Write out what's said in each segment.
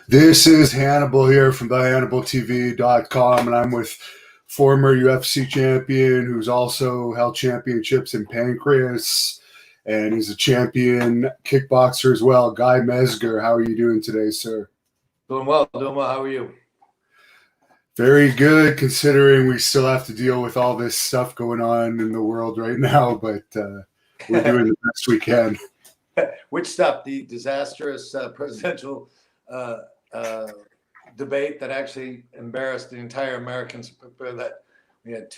This is Hannibal here from thehannibaltv.com, and I'm with former UFC champion who's also held championships in Pancreas, and he's a champion kickboxer as well, Guy Mezger. How are you doing today, sir? Doing well, doing well. How are you? Very good, considering we still have to deal with all this stuff going on in the world right now, but we're doing the best we can. Which stuff? The disastrous presidential debate that actually embarrassed the entire American that we had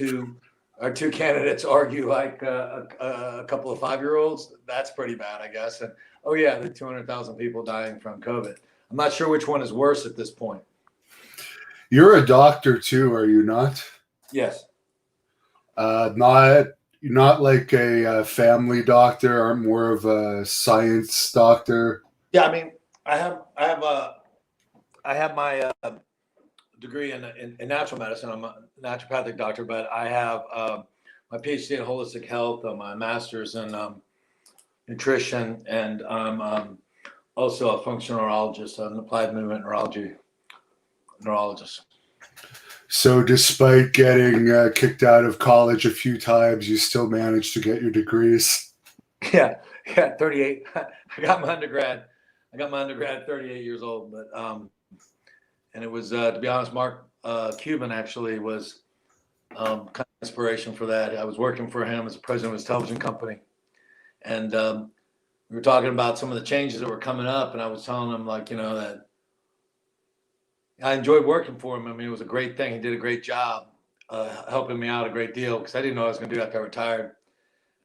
our two candidates argue like a couple of 5-year-olds. That's pretty bad, I guess. And oh yeah, the 200,000 people dying from COVID. I'm not sure which one is worse at this point. You're a doctor too, are you not? Yes. Not like a family doctor, or more of a science doctor. Yeah, I mean, I have my degree in natural medicine. I'm a naturopathic doctor, but I have my PhD in holistic health, my master's in nutrition, and I'm also a functional neurologist, an applied movement neurologist. So despite getting kicked out of college a few times, you still managed to get your degrees. Yeah, 38. I got my undergrad at 38 years old, but and it was to be honest, Mark Cuban actually was kind of inspiration for that. I was working for him as the president of his television company, and we were talking about some of the changes that were coming up, and I was telling him that I enjoyed working for him. I mean, it was a great thing. He did a great job helping me out a great deal because I didn't know what I was going to do after I retired.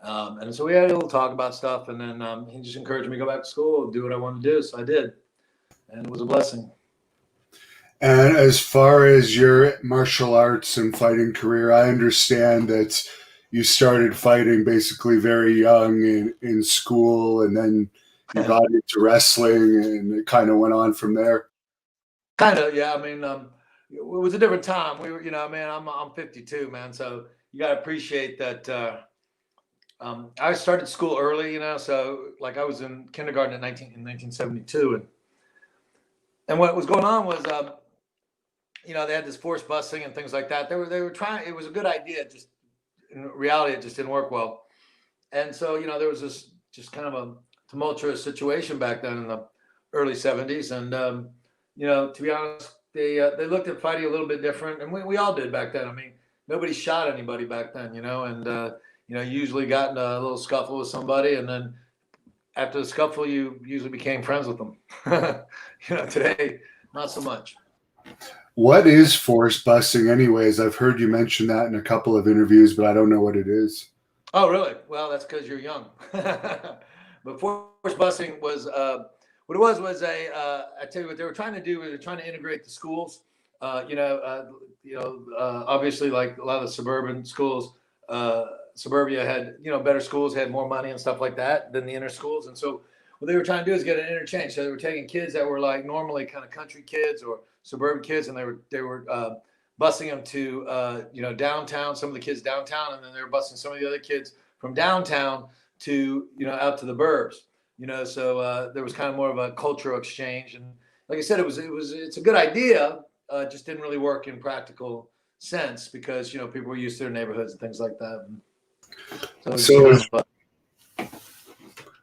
And so we had a little talk about stuff, and then he just encouraged me to go back to school and do what I wanted to do. So I did, and it was a blessing. And as far as your martial arts and fighting career, I understand that you started fighting basically very young in school, and then you got into wrestling, and it kind of went on from there. Kind of, yeah. I mean, it was a different time. We were, I'm 52, man. So you got to appreciate that. I started school early, so like I was in kindergarten in 1972, and what was going on was, they had this forced busing and things like that. They were trying. It was a good idea. Just in reality, it just didn't work well. And so there was this just kind of a tumultuous situation back then in the early 70s, and to be honest, they looked at fighting a little bit different, and we all did back then. I mean, nobody shot anybody back then, and you usually got in a little scuffle with somebody, and then after the scuffle, you usually became friends with them. Today, not so much. What is force busting anyways? I've heard you mention that in a couple of interviews, but I don't know what it is. Oh, really? Well, that's because you're young. But force busting was what it was I tell you what they were trying to do. They were trying to integrate the schools. Obviously, like a lot of the suburban schools, suburbia had better schools, had more money and stuff like that than the inner schools. And so what they were trying to do is get an interchange. So they were taking kids that were like normally kind of country kids or suburban kids, and they were busing them to downtown. Some of the kids downtown, and then they were busing some of the other kids from downtown to out to the burbs. So there was kind of more of a cultural exchange, and like I said, it's a good idea. Just didn't really work in practical sense because people were used to their neighborhoods and things like that.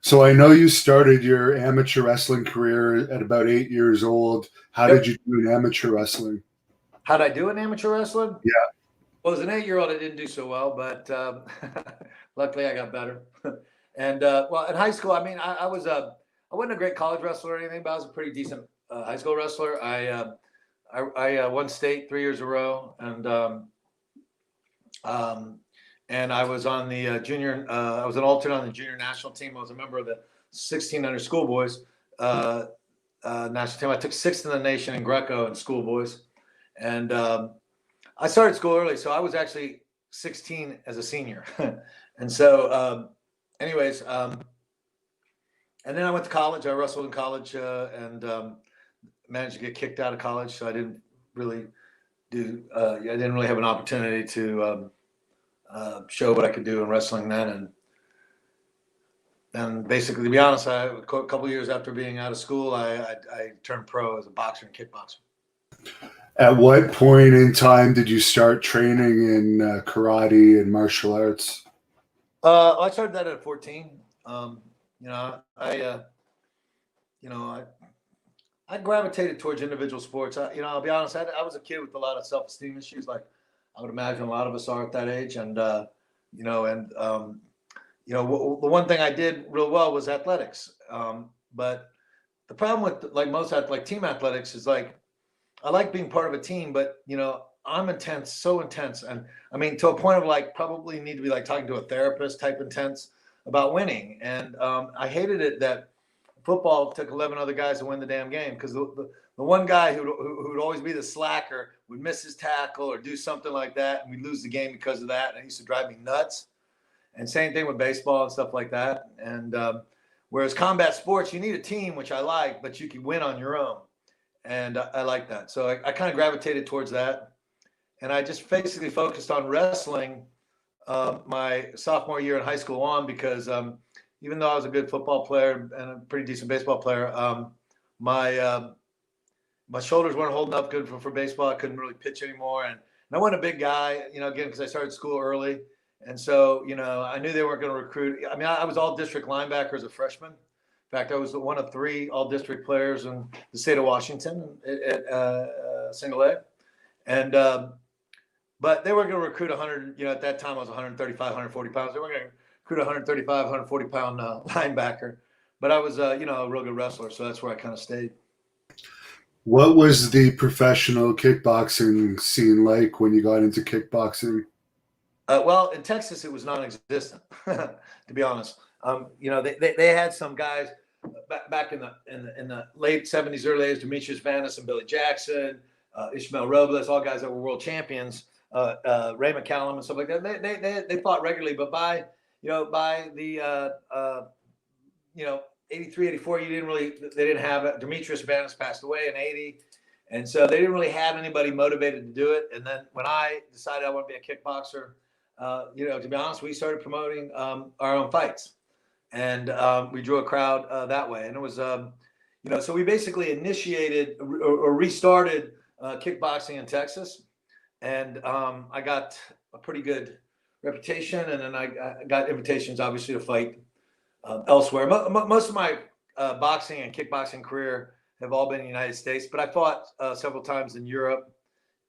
So I know you started your amateur wrestling career at about 8 years old. How did you do in amateur wrestling? How'd I do in amateur wrestling? Yeah. Well, as an 8-year-old, I didn't do so well, but luckily I got better. And well, in high school, I mean, I wasn't a great college wrestler or anything, but I was a pretty decent high school wrestler. I won state 3 years in a row, and I was on the junior. I was an alternate on the junior national team. I was a member of the 1600 schoolboys national team. I took 6th in the nation in Greco and schoolboys, and I started school early, so I was actually 16 as a senior, and so. Anyways, and then I went to college. I wrestled in college and managed to get kicked out of college. So I didn't really I didn't really have an opportunity to show what I could do in wrestling then. And basically, to be honest, a couple of years after being out of school, I turned pro as a boxer and kickboxer. At what point in time did you start training in karate and martial arts? I started that at 14. You know, you know, I, I gravitated towards individual sports. I'll be honest. I was a kid with a lot of self-esteem issues, like I would imagine a lot of us are at that age. And you know, and the one thing I did real well was athletics. But the problem with like most like team athletics is like I like being part of a team, but I'm intense, so intense, and I mean to a point of like probably need to be like talking to a therapist type intense about winning. And I hated it that football took 11 other guys to win the damn game because the one guy who would always be the slacker would miss his tackle or do something like that, and we'd lose the game because of that. And it used to drive me nuts. And same thing with baseball and stuff like that. And whereas combat sports, you need a team, which I like, but you can win on your own. And I like that. So I kind of gravitated towards that. And I just basically focused on wrestling my sophomore year in high school on because even though I was a good football player and a pretty decent baseball player, my my shoulders weren't holding up good for baseball. I couldn't really pitch anymore. And I wasn't a big guy, again, because I started school early. And so, I knew they weren't going to recruit. I mean, I was all district linebacker as a freshman. In fact, I was one of 3 all district players in the state of Washington at single A. And, but they were going to recruit 100, at that time I was 135, 140 pounds. They were going to recruit 135, 140 pound linebacker. But I was, a real good wrestler. So that's where I kind of stayed. What was the professional kickboxing scene like when you got into kickboxing? Well, in Texas, it was non-existent, to be honest. They had some guys back in the late '70s, early '80s, Demetrius Vanis and Billy Jackson, Ishmael Robles, all guys that were world champions, Ray McCallum and stuff like that. They fought regularly, but by the 83, 84, they didn't have it. Demetrius Vanis passed away in '80. And so they didn't really have anybody motivated to do it. And then when I decided I want to be a kickboxer, to be honest, we started promoting our own fights, and we drew a crowd that way. And it was, so we basically initiated or restarted kickboxing in Texas, and I got a pretty good reputation, and then I got invitations, obviously, to fight elsewhere. Most of my boxing and kickboxing career have all been in the United States, but I fought several times in Europe,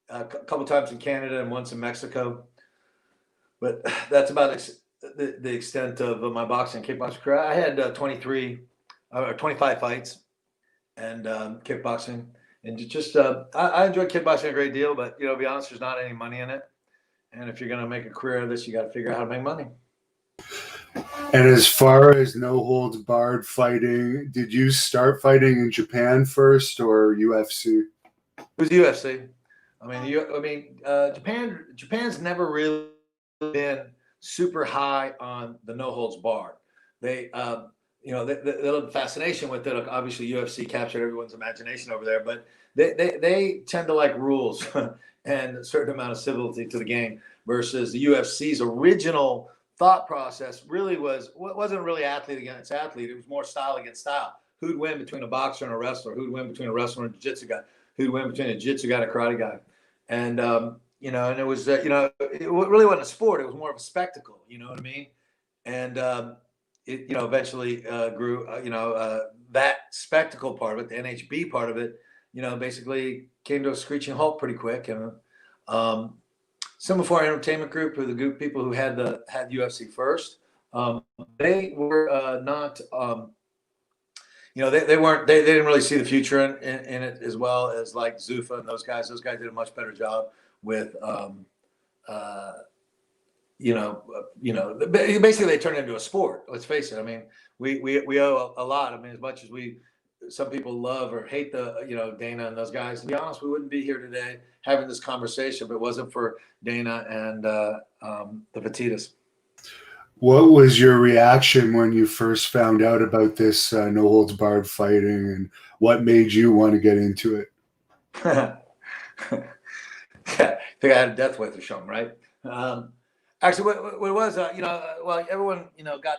a couple times in Canada, and once in Mexico. But that's about the extent of my boxing and kickboxing career. I had 23 or 25 fights and kickboxing. And just I enjoy kickboxing a great deal, but to be honest, there's not any money in it. And if you're going to make a career of this, you got to figure out how to make money. And as far as no holds barred fighting, did you start fighting in Japan first or UFC? It was UFC. Japan's never really been super high on the no holds barred. They, the fascination with it. Obviously, UFC captured everyone's imagination over there, but they tend to like rules and a certain amount of civility to the game. Versus the UFC's original thought process wasn't really athlete against athlete. It was more style against style. Who'd win between a boxer and a wrestler? Who'd win between a wrestler and a jiu-jitsu guy? Who'd win between a jiu-jitsu guy and a karate guy? And and it was, it really wasn't a sport. It was more of a spectacle. You know what I mean? And it, eventually grew. That spectacle part of it, the NHB part of it, basically came to a screeching halt pretty quick. And Semaphore Entertainment Group, who the group people who had UFC first, they were not. They didn't really see the future in it as well as like Zuffa and those guys. Those guys did a much better job with, basically they turned it into a sport. Let's face it. I mean, we owe a lot. I mean, as much as some people love or hate Dana and those guys, to be honest, we wouldn't be here today having this conversation if it wasn't for Dana and the Fertittas. What was your reaction when you first found out about this no holds barred fighting, and what made you want to get into it? Yeah, I think I had a death wish or something, right? Actually, what it was, everyone, got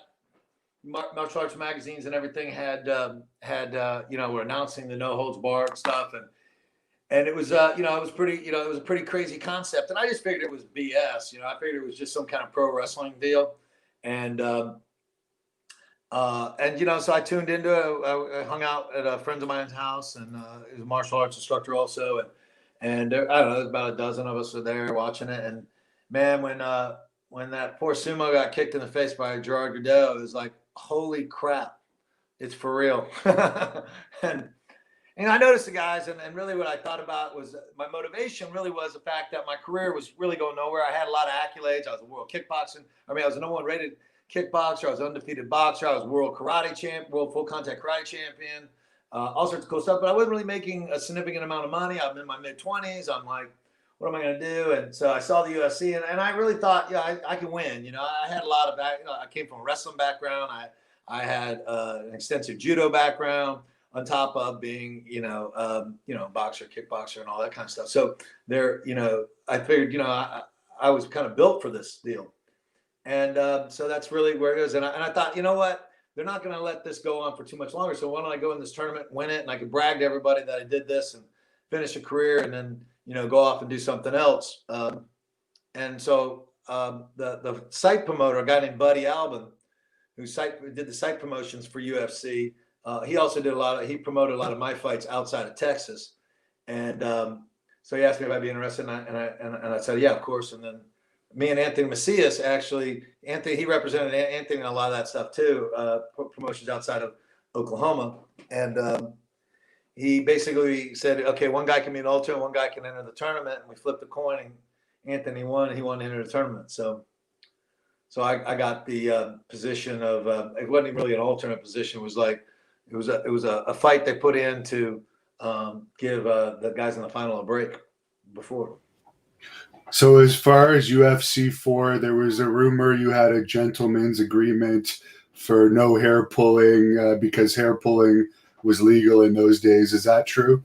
martial arts magazines and everything had were announcing the no holds barred stuff, and it was it was pretty, it was a pretty crazy concept, and I just figured it was BS. I figured it was just some kind of pro wrestling deal, and so I tuned into it. I hung out at a friend of mine's house, and he was a martial arts instructor also, and there, I don't know, there's about a dozen of us were there watching it, and man, when that poor sumo got kicked in the face by Gerard Goodell, it was like, holy crap, it's for real. And I noticed the guys, and really what I thought about was my motivation really was the fact that my career was really going nowhere. I had a lot of accolades. I was a world kickboxing. I mean, I was the number one rated kickboxer. I was an undefeated boxer. I was world karate champ, world full contact karate champion, all sorts of cool stuff. But I wasn't really making a significant amount of money. I'm in my mid-20s. I'm like, what am I going to do? And so I saw the UFC, and I really thought, yeah, I can win. I had a lot of I came from a wrestling background. I had an extensive judo background on top of being, boxer, kickboxer, and all that kind of stuff. So there, I figured, I was kind of built for this deal. And so that's really where it is. And I thought, you know what? They're not going to let this go on for too much longer. So why don't I go in this tournament, win it, and I could brag to everybody that I did this and finish a career, and then, go off and do something else. And so the site promoter, a guy named Buddy Albin, who did the site promotions for UFC, he also did he promoted a lot of my fights outside of Texas. And so he asked me if I'd be interested, and I said, yeah, of course. And then me and Anthony Macias, actually, he represented Anthony in a lot of that stuff too, promotions outside of Oklahoma. And he basically said, okay, one guy can be an alternate, one guy can enter the tournament. And we flipped the coin, and Anthony won, and he won to enter the tournament. So I got the position of, it wasn't even really an alternate position. It was like, it was a fight they put in to give the guys in the final a break before. So as far as UFC 4, there was a rumor you had a gentleman's agreement for no hair pulling because hair pulling was legal in those days. Is that true?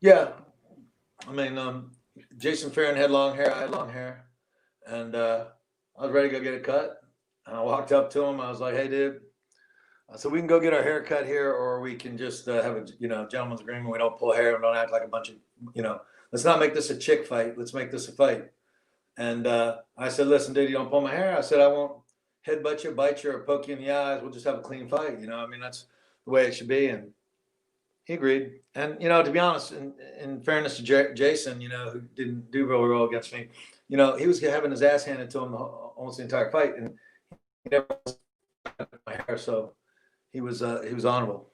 Yeah. I mean, Jason Farron had long hair. I had long hair. And I was ready to go get a cut. And I walked up to him. I was like, hey, dude. So we can go get our hair cut here, or we can just have a gentleman's agreement. We don't pull hair and don't act like a bunch of, let's not make this a chick fight. Let's make this a fight. And I said, listen, dude, you don't pull my hair. I said, I won't headbutt you, bite you, or poke you in the eyes. We'll just have a clean fight. That's the way it should be. And he agreed. And, to be honest, in fairness to Jason, who didn't do very well against me, he was having his ass handed to him almost the entire fight. And he never cut my hair. So he was honorable.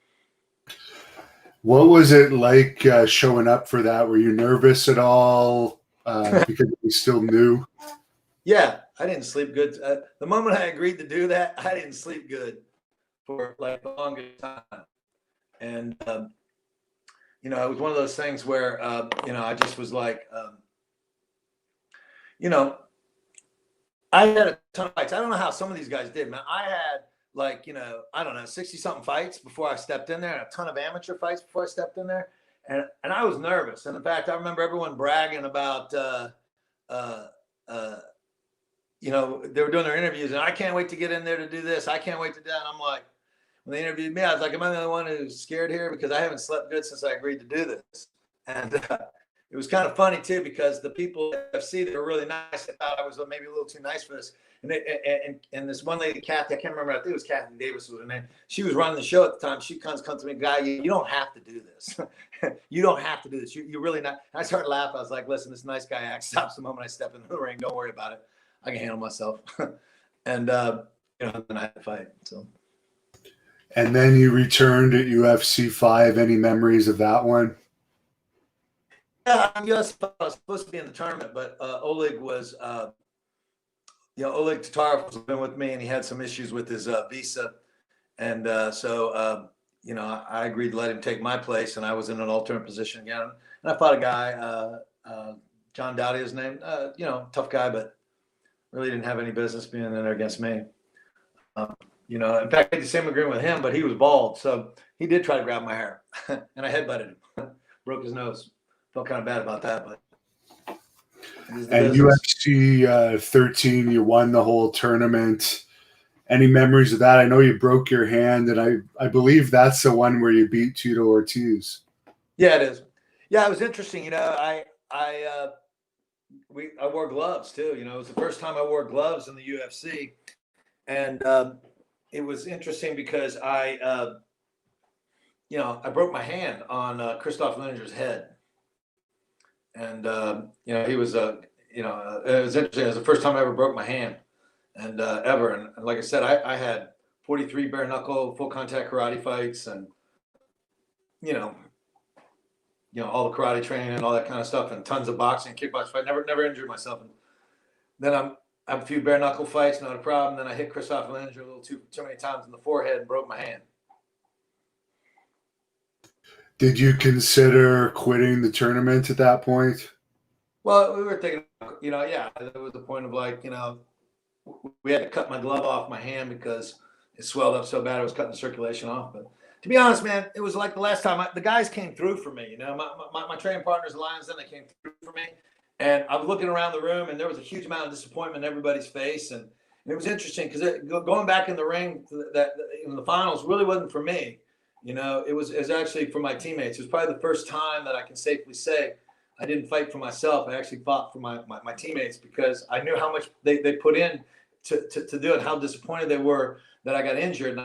What was it like showing up for that? Were you nervous at all because you still new? Yeah, I didn't sleep good. The moment I agreed to do that, I didn't sleep good for like the longest time. And, it was one of those things where, I just was like, I had a ton of fights. I don't know how some of these guys did, man. I had like, I don't know, 60 something fights before I stepped in there, and a ton of amateur fights before I stepped in there. And I was nervous. And in fact, I remember everyone bragging about, they were doing their interviews, and I can't wait to get in there to do this. I can't wait to do that. And I'm like, when they interviewed me, I was like, am I the only one who's scared here? Because I haven't slept good since I agreed to do this. And it was kind of funny too, because the people at FC that were really nice, I thought I was maybe a little too nice for this. And this one lady, Kathy, I can't remember, I think it was Kathy Davis was her name. She was running the show at the time. She comes to me, guy, you don't have to do this. You don't have to do this. You're really not. And I started laughing. I was like, listen, this nice guy act stops the moment I step into the ring. Don't worry about it. I can handle myself. And, then I had to fight. So. And then you returned at UFC 5. Any memories of that one? Yeah, I was supposed to be in the tournament, but Oleg was, Oleg Tatarov was living with me, and he had some issues with his visa. And so I agreed to let him take my place, and I was in an alternate position again. And I fought a guy, John Dowdy, his name, tough guy, but really didn't have any business being in there against me. In fact, I had the same agreement with him, but he was bald. So he did try to grab my hair, and I headbutted him, broke his nose. Felt kind of bad about that, but. And UFC 13, you won the whole tournament. Any memories of that? I know you broke your hand, and I believe that's the one where you beat Tito Ortiz. Yeah, it is. Yeah, it was interesting. You know, I I wore gloves too. You know, it was the first time I wore gloves in the UFC, and it was interesting because I broke my hand on Christoph Lininger's head, and he was it was interesting. It was the first time I ever broke my hand, and ever. And like I said, I had 43 bare knuckle full contact karate fights, and you know all the karate training and all that kind of stuff, and tons of boxing, kickboxing fight. Never injured myself. And then I have a few bare knuckle fights, not a problem. Then I hit Christoph Lininger a little too many times in the forehead and broke my hand. Did you consider quitting the tournament at that point? Well, we were thinking, yeah, there was the point of we had to cut my glove off my hand because it swelled up so bad it was cutting the circulation off. But to be honest, man, it was like the last time the guys came through for me. You know, my training partners, the Lions, then they came through for me. And I was looking around the room, and there was a huge amount of disappointment in everybody's face. And it was interesting because going back in the ring, that in the finals really wasn't for me. You know, it was actually for my teammates. It was probably the first time that I can safely say I didn't fight for myself. I actually fought for my teammates because I knew how much they put in to do it, how disappointed they were that I got injured.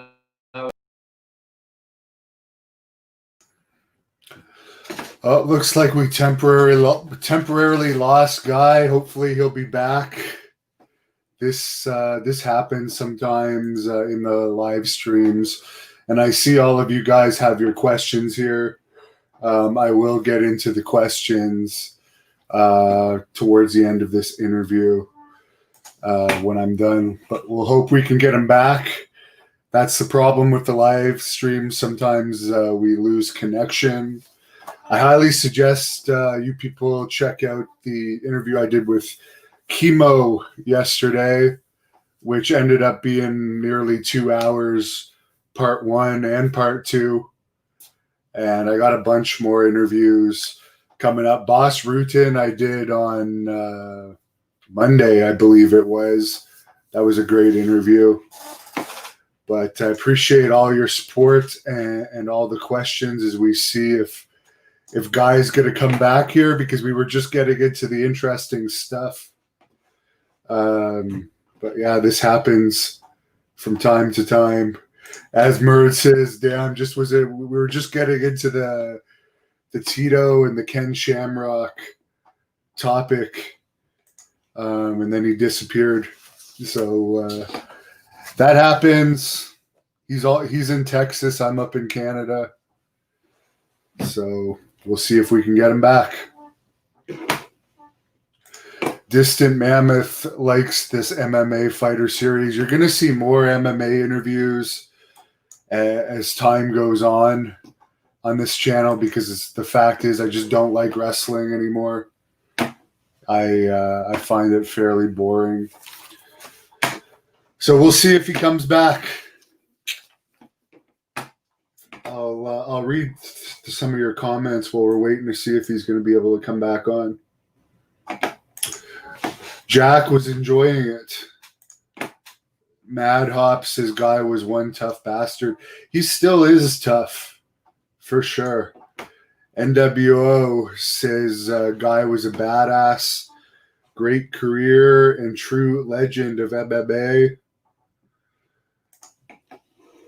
Oh, it looks like we temporarily lost Guy. Hopefully he'll be back. This happens sometimes in the live streams. And I see all of you guys have your questions here. I will get into the questions towards the end of this interview when I'm done. But we'll hope we can get them back. That's the problem with the live stream. Sometimes we lose connection. I highly suggest you people check out the interview I did with Chemo yesterday, which ended up being nearly 2 hours, part 1 and part 2. And I got a bunch more interviews coming up. Boss Rutan I did on Monday, I believe it was. That was a great interview. But I appreciate all your support and all the questions as we see if Guy's going to come back here, because we were just getting into the interesting stuff. But yeah, this happens from time to time. As Murd says, damn, we were just getting into the Tito and the Ken Shamrock topic, and then he disappeared. So that happens. He's in Texas. I'm up in Canada. So we'll see if we can get him back. Distant Mammoth likes this MMA fighter series. You're going to see more MMA interviews as time goes on this channel, because the fact is I just don't like wrestling anymore. I find it fairly boring. So we'll see if he comes back. I'll read some of your comments while we're waiting to see if he's going to be able to come back on. Jack was enjoying it. Mad Hop says Guy was one tough bastard. He still is tough, for sure. NWO says Guy was a badass, great career, and true legend of MMA.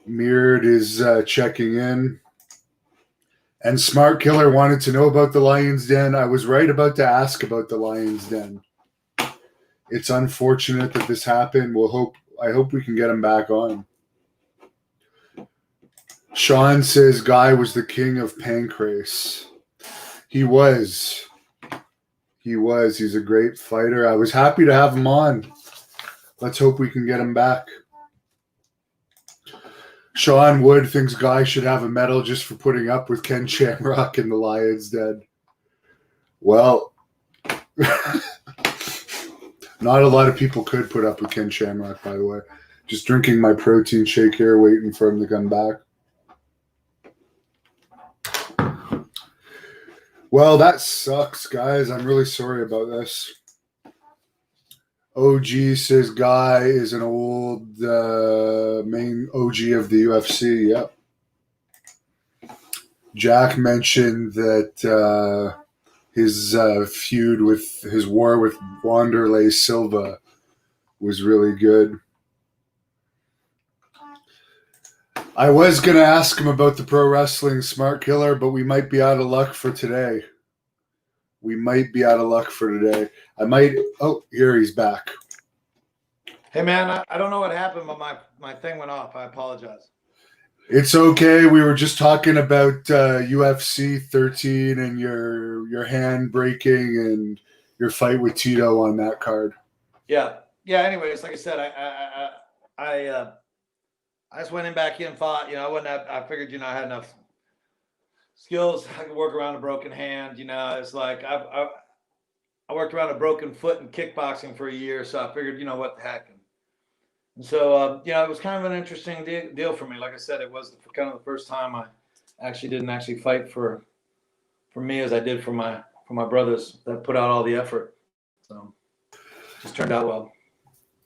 Mirrored is checking in. And Smart Killer wanted to know about the Lion's Den. I was right about to ask about the Lion's Den. It's unfortunate that this happened. I hope we can get him back on. Sean says Guy was the king of Pancreas. He was. He's a great fighter. I was happy to have him on. Let's hope we can get him back. Sean Wood thinks Guy should have a medal just for putting up with Ken Shamrock in the Lion's Den. Well, not a lot of people could put up with Ken Shamrock, by the way. Just drinking my protein shake here, waiting for him to come back. Well, that sucks, guys. I'm really sorry about this. OG says Guy is an old main OG of the UFC. Yep. Jack mentioned that his feud with his war with Wanderlei Silva was really good. I was going to ask him about the pro wrestling smart killer, but we might be out of luck for today. I might. Oh, here he's back. Hey, man, I don't know what happened, but my thing went off. I apologize. It's okay. We were just talking about UFC 13 and your hand breaking and your fight with Tito on that card. Yeah. Anyways, like I said, I just went back in, fought. I figured, I had enough skills. I could work around a broken hand. It's like I worked around a broken foot in kickboxing for a year, so I figured, what the heck. And so, it was kind of an interesting deal for me. Like I said, it was kind of the first time I didn't fight for me as I did for my brothers that put out all the effort. So it just turned out well.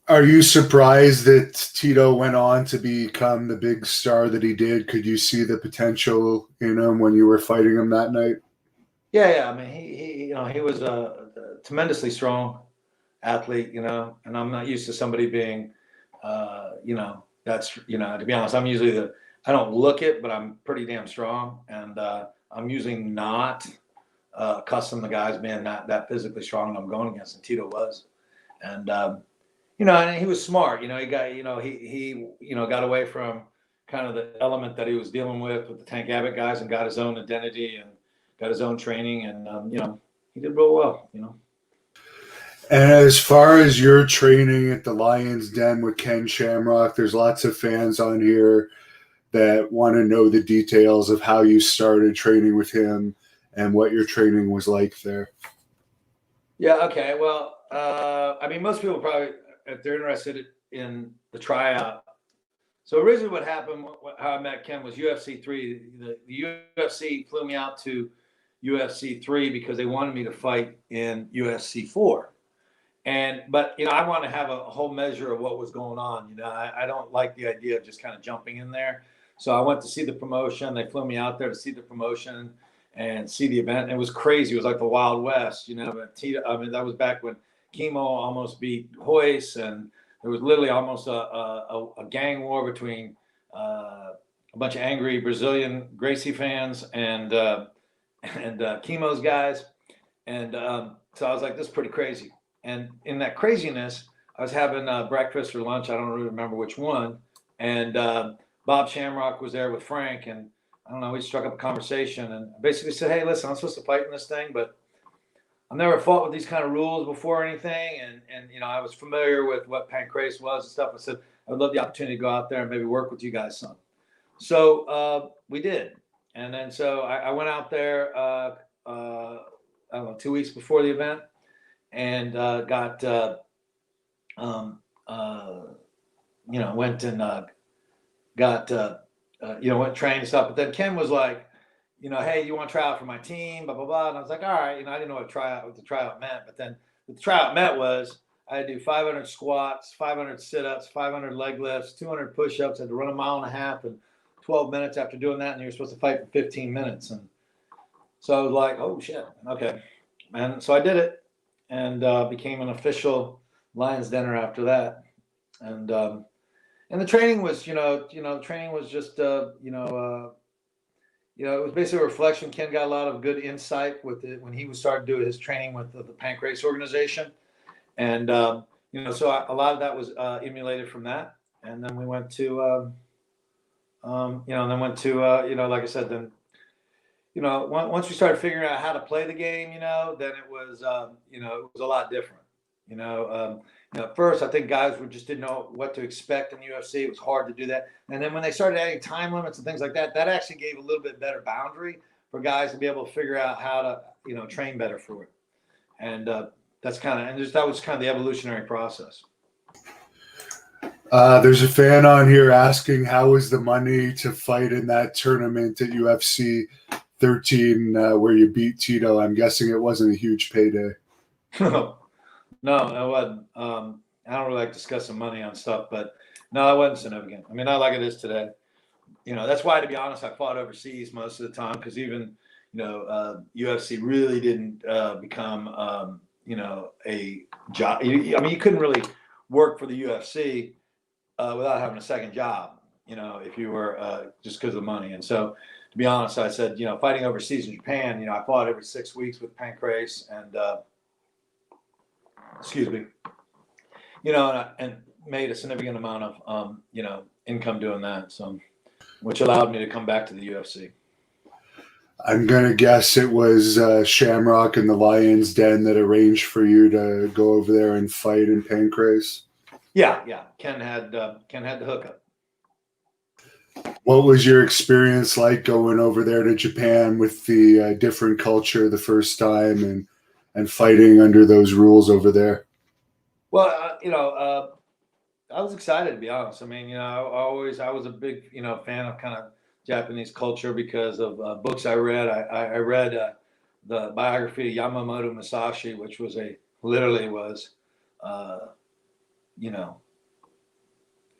Are you surprised that Tito went on to become the big star that he did? Could you see the potential in him when you were fighting him that night? Yeah. I mean, he was a tremendously strong athlete, and I'm not used to somebody being, that's, to be honest, I'm usually I don't look it, but I'm pretty damn strong. And I'm usually not accustomed to guys being that physically strong that I'm going against, and Tito was. And, and he was smart, he got, he got away from kind of the element that he was dealing with the Tank Abbott guys and got his own identity and got his own training. And, he did real well, And as far as your training at the Lion's Den with Ken Shamrock, there's lots of fans on here that want to know the details of how you started training with him and what your training was like there. Yeah. Okay. Well, I mean, most people probably, if they're interested in the tryout. So originally what happened, how I met Ken was UFC 3. The UFC flew me out to UFC 3 because they wanted me to fight in UFC 4. But I want to have a whole measure of what was going on. I don't like the idea of just kind of jumping in there. So I went to see the promotion. They flew me out there to see the promotion and see the event. It was crazy. It was like the Wild West, But that was back when Chemo almost beat Hoist, and there was literally almost a gang war between a bunch of angry Brazilian Gracie fans and Chemo's guys. And so I was like, this is pretty crazy. And in that craziness, I was having breakfast or lunch. I don't really remember which one. And Bob Shamrock was there with Frank. And I don't know, we struck up a conversation and basically said, hey, listen, I'm supposed to fight in this thing, but I've never fought with these kind of rules before or anything. And I was familiar with what Pancreas was and stuff. I said, I would love the opportunity to go out there and maybe work with you guys some. So we did. And then so I went out there, I don't know, 2 weeks before the event. And went and went trained and stuff. But then Ken was like, hey, you want to try out for my team, blah, blah, blah. And I was like, all right, I didn't know what the tryout meant. But then what the tryout meant was I had to do 500 squats, 500 sit-ups, 500 leg lifts, 200 push-ups. I had to run a mile and a half in 12 minutes after doing that. And you were supposed to fight for 15 minutes. And so I was like, oh, shit. Okay. And so I did it. And became an official Lions Denner after that. And the training was, the training was just, it was basically a reflection. Ken got a lot of good insight with it when he was starting to do his training with the Pancreas organization. And, so a lot of that was emulated from that. And then we went to, like I said, then, once we started figuring out how to play the game, then it was, it was a lot different. At first, I think guys just didn't know what to expect in the UFC. It was hard to do that. And then when they started adding time limits and things like that, that actually gave a little bit better boundary for guys to be able to figure out how to, train better for it. And that was kind of the evolutionary process. There's a fan on here asking how was the money to fight in that tournament at UFC 13 where you beat Tito. I'm guessing it wasn't a huge payday. No, I wasn't. I don't really like discussing money on stuff, but no, it wasn't significant. I mean, not like it is today. That's why, to be honest, I fought overseas most of the time because even, UFC really didn't become, a job. I mean, you couldn't really work for the UFC without having a second job, if you were just because of the money. And so, to be honest, I said, fighting overseas in Japan, I fought every 6 weeks with Pancreas and, excuse me, and made a significant amount of, income doing that. So, which allowed me to come back to the UFC. I'm going to guess it was Shamrock and the Lion's Den that arranged for you to go over there and fight in Pancreas. Yeah. Ken had the hookup. What was your experience like going over there to Japan with the different culture the first time and fighting under those rules over there? Well, I was excited, to be honest. I mean, I was a big, fan of kind of Japanese culture because of books I read. I read the biography of Yamamoto Musashi, which was literally was, it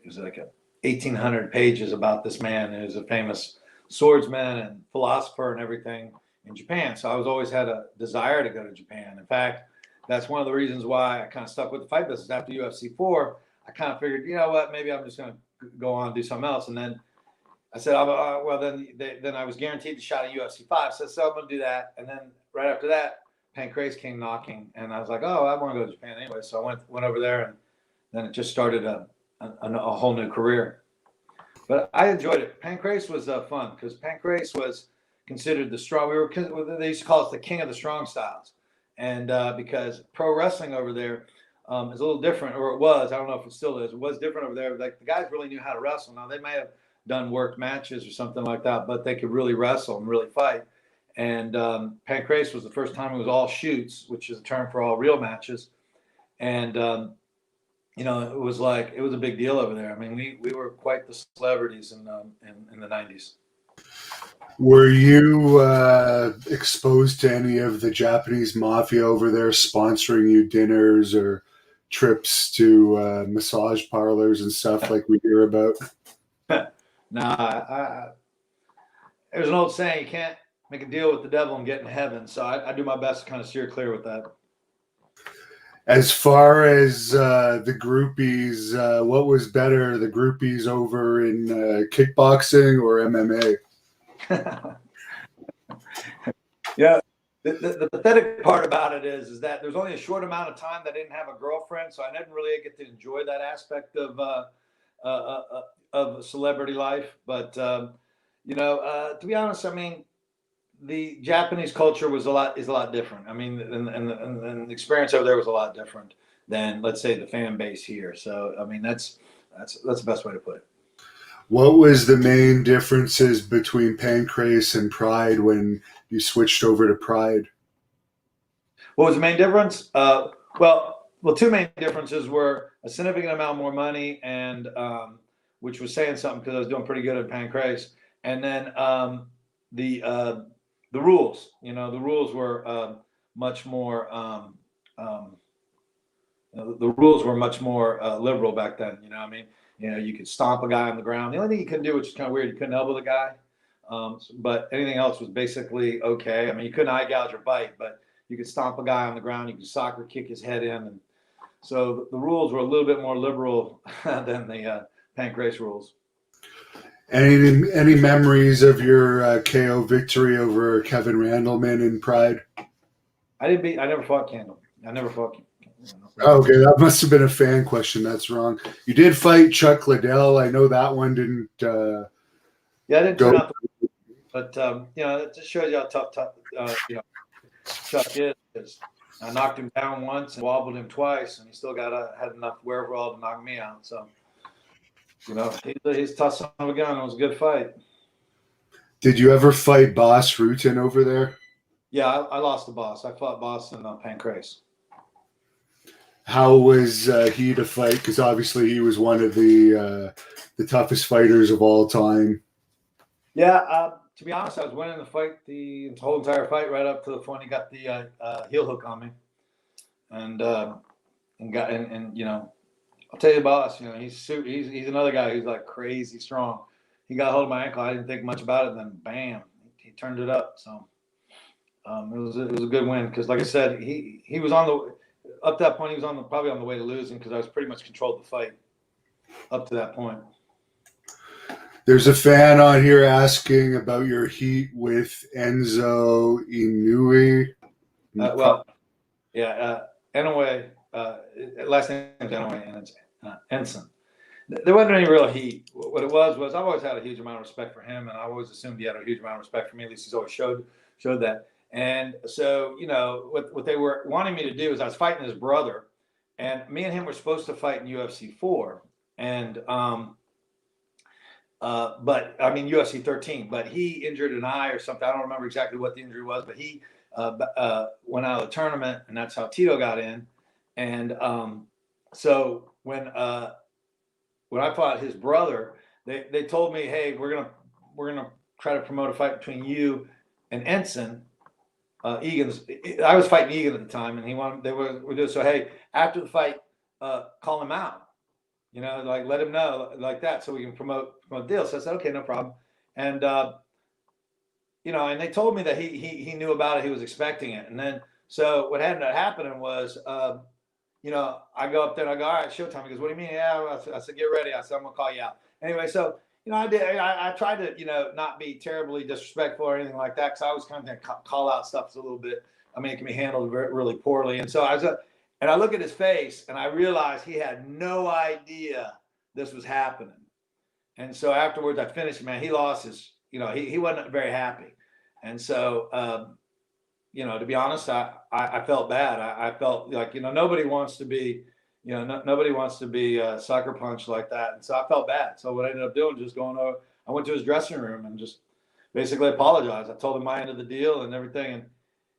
was like 1,800 pages about this man who's a famous swordsman and philosopher and everything in Japan. So I was always had a desire to go to Japan. In fact, that's one of the reasons why I kind of stuck with the fight business after UFC 4. I kind of figured, you know what, maybe I'm just going to go on and do something else. And then I said, then I was guaranteed the shot at UFC 5. So I'm going to do that. And then right after that, Pancreas came knocking. And I was like, oh, I want to go to Japan anyway. So I went over there, and then it just started a whole new career. But I enjoyed it. Pancreas was fun because Pancreas was considered the strong. They used to call us the king of the strong styles. And because pro wrestling over there is a little different, or it was, I don't know if it still is, it was different over there. Like the guys really knew how to wrestle. Now they may have done worked matches or something like that, but they could really wrestle and really fight. And Pancreas was the first time it was all shoots, which is a term for all real matches. And, it was a big deal over there. I mean, we were quite the celebrities in the 90s. Were you exposed to any of the Japanese mafia over there sponsoring you dinners or trips to massage parlors and stuff like we hear about? Nah, there's an old saying, you can't make a deal with the devil and get in heaven. So I do my best to kind of steer clear with that. As far as the groupies, what was better, the groupies over in kickboxing or MMA? Yeah, the pathetic part about it is that there's only a short amount of time that I didn't have a girlfriend, so I didn't really get to enjoy that aspect of celebrity life. But to be honest, I mean, the Japanese culture is a lot different. I mean, and the experience over there was a lot different than, let's say, the fan base here. So I mean, that's the best way to put it. What was the main differences between Pancreas and Pride when you switched over to Pride? What was the main difference? Well, two main differences were a significant amount more money, and which was saying something because I was doing pretty good at Pancreas, and then the rules. The rules were much more. The rules were much more liberal back then. You know what I mean? You could stomp a guy on the ground. The only thing you couldn't do, which is kind of weird, you couldn't elbow the guy. But anything else was basically okay. I mean, you couldn't eye gouge or bite, but you could stomp a guy on the ground. You could soccer kick his head in. And so the rules were a little bit more liberal than the Pancreas rules. Any memories of your KO victory over Kevin Randleman in Pride? I never fought Candle. I never fought. Okay, that must have been a fan question. That's wrong. You did fight Chuck Liddell. I know that one didn't. I didn't turn out. But it just shows you how tough Chuck is. I knocked him down once and wobbled him twice, and he still had enough wherewithal to knock me out. So, he's a tough son of a gun. It was a good fight. Did you ever fight Boss Rutan over there? Yeah, I lost the Boss. I fought Boss in Pancreas. How was he to fight? Because obviously he was one of the toughest fighters of all time. Yeah, to be honest, I was winning the fight, the whole entire fight, right up to the point he got the heel hook on me. And and I'll tell you, boss. He's another guy who's like crazy strong. He got hold of my ankle. I didn't think much about it. And then bam, he turned it up. So it was a good win because, like I said, he was on the up to that point. He was probably on the way to losing because I was pretty much controlled the fight up to that point. There's a fan on here asking about your heat with Enzo Inoue. Inoue. Last name is Inoue, and it's Ensign. There wasn't any real heat. What it was I've always had a huge amount of respect for him, and I always assumed he had a huge amount of respect for me. At least he's always showed that. And so, what they were wanting me to do is I was fighting his brother, and me and him were supposed to fight in UFC 4, and UFC 13. But he injured an eye or something. I don't remember exactly what the injury was, but he went out of the tournament, and that's how Tito got in. And so when I fought his brother, they told me, hey, we're gonna try to promote a fight between you and Ensign. Egan's. I was fighting Egan at the time, and they were doing so. Hey, after the fight, call him out. Like let him know like that, so we can promote the deal. So I said, okay, no problem. And and they told me that he knew about it. He was expecting it. And then so what ended up happening was, I go up there and I go, all right, showtime. He goes, what do you mean? Yeah, I said, get ready. I said, I'm gonna call you out. Anyway, so I did. I tried to not be terribly disrespectful or anything like that because I was kind of call out stuff a little bit. I mean, it can be handled really poorly. And so I look at his face and I realized he had no idea this was happening. And so afterwards, I finished. Man, he lost his. He wasn't very happy. And so to be honest, I felt bad. I felt like nobody wants to be. Nobody wants to be sucker punched like that. And so I felt bad. So what I ended up doing, just going over, I went to his dressing room and just basically apologized. I told him my end of the deal and everything. And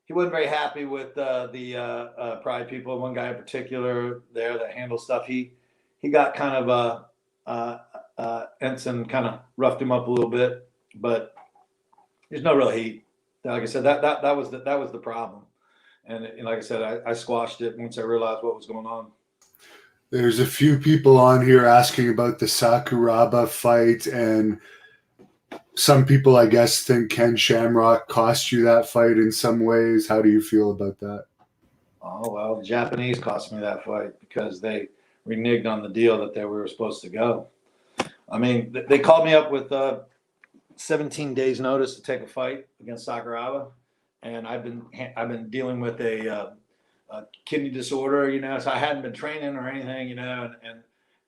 he wasn't very happy with the Pride people. One guy in particular there that handles stuff. He got kind of Ensign kind of roughed him up a little bit, but there's no real heat. Like I said, that was the problem. And like I said, I squashed it once I realized what was going on. There's a few people on here asking about the Sakuraba fight, and some people, I guess, think Ken Shamrock cost you that fight in some ways. How do you feel about that? Oh, well, the Japanese cost me that fight because they reneged on the deal that we were supposed to go. I mean, they called me up with 17 days notice to take a fight against Sakuraba, and I've been dealing with a kidney disorder, so I hadn't been training or anything,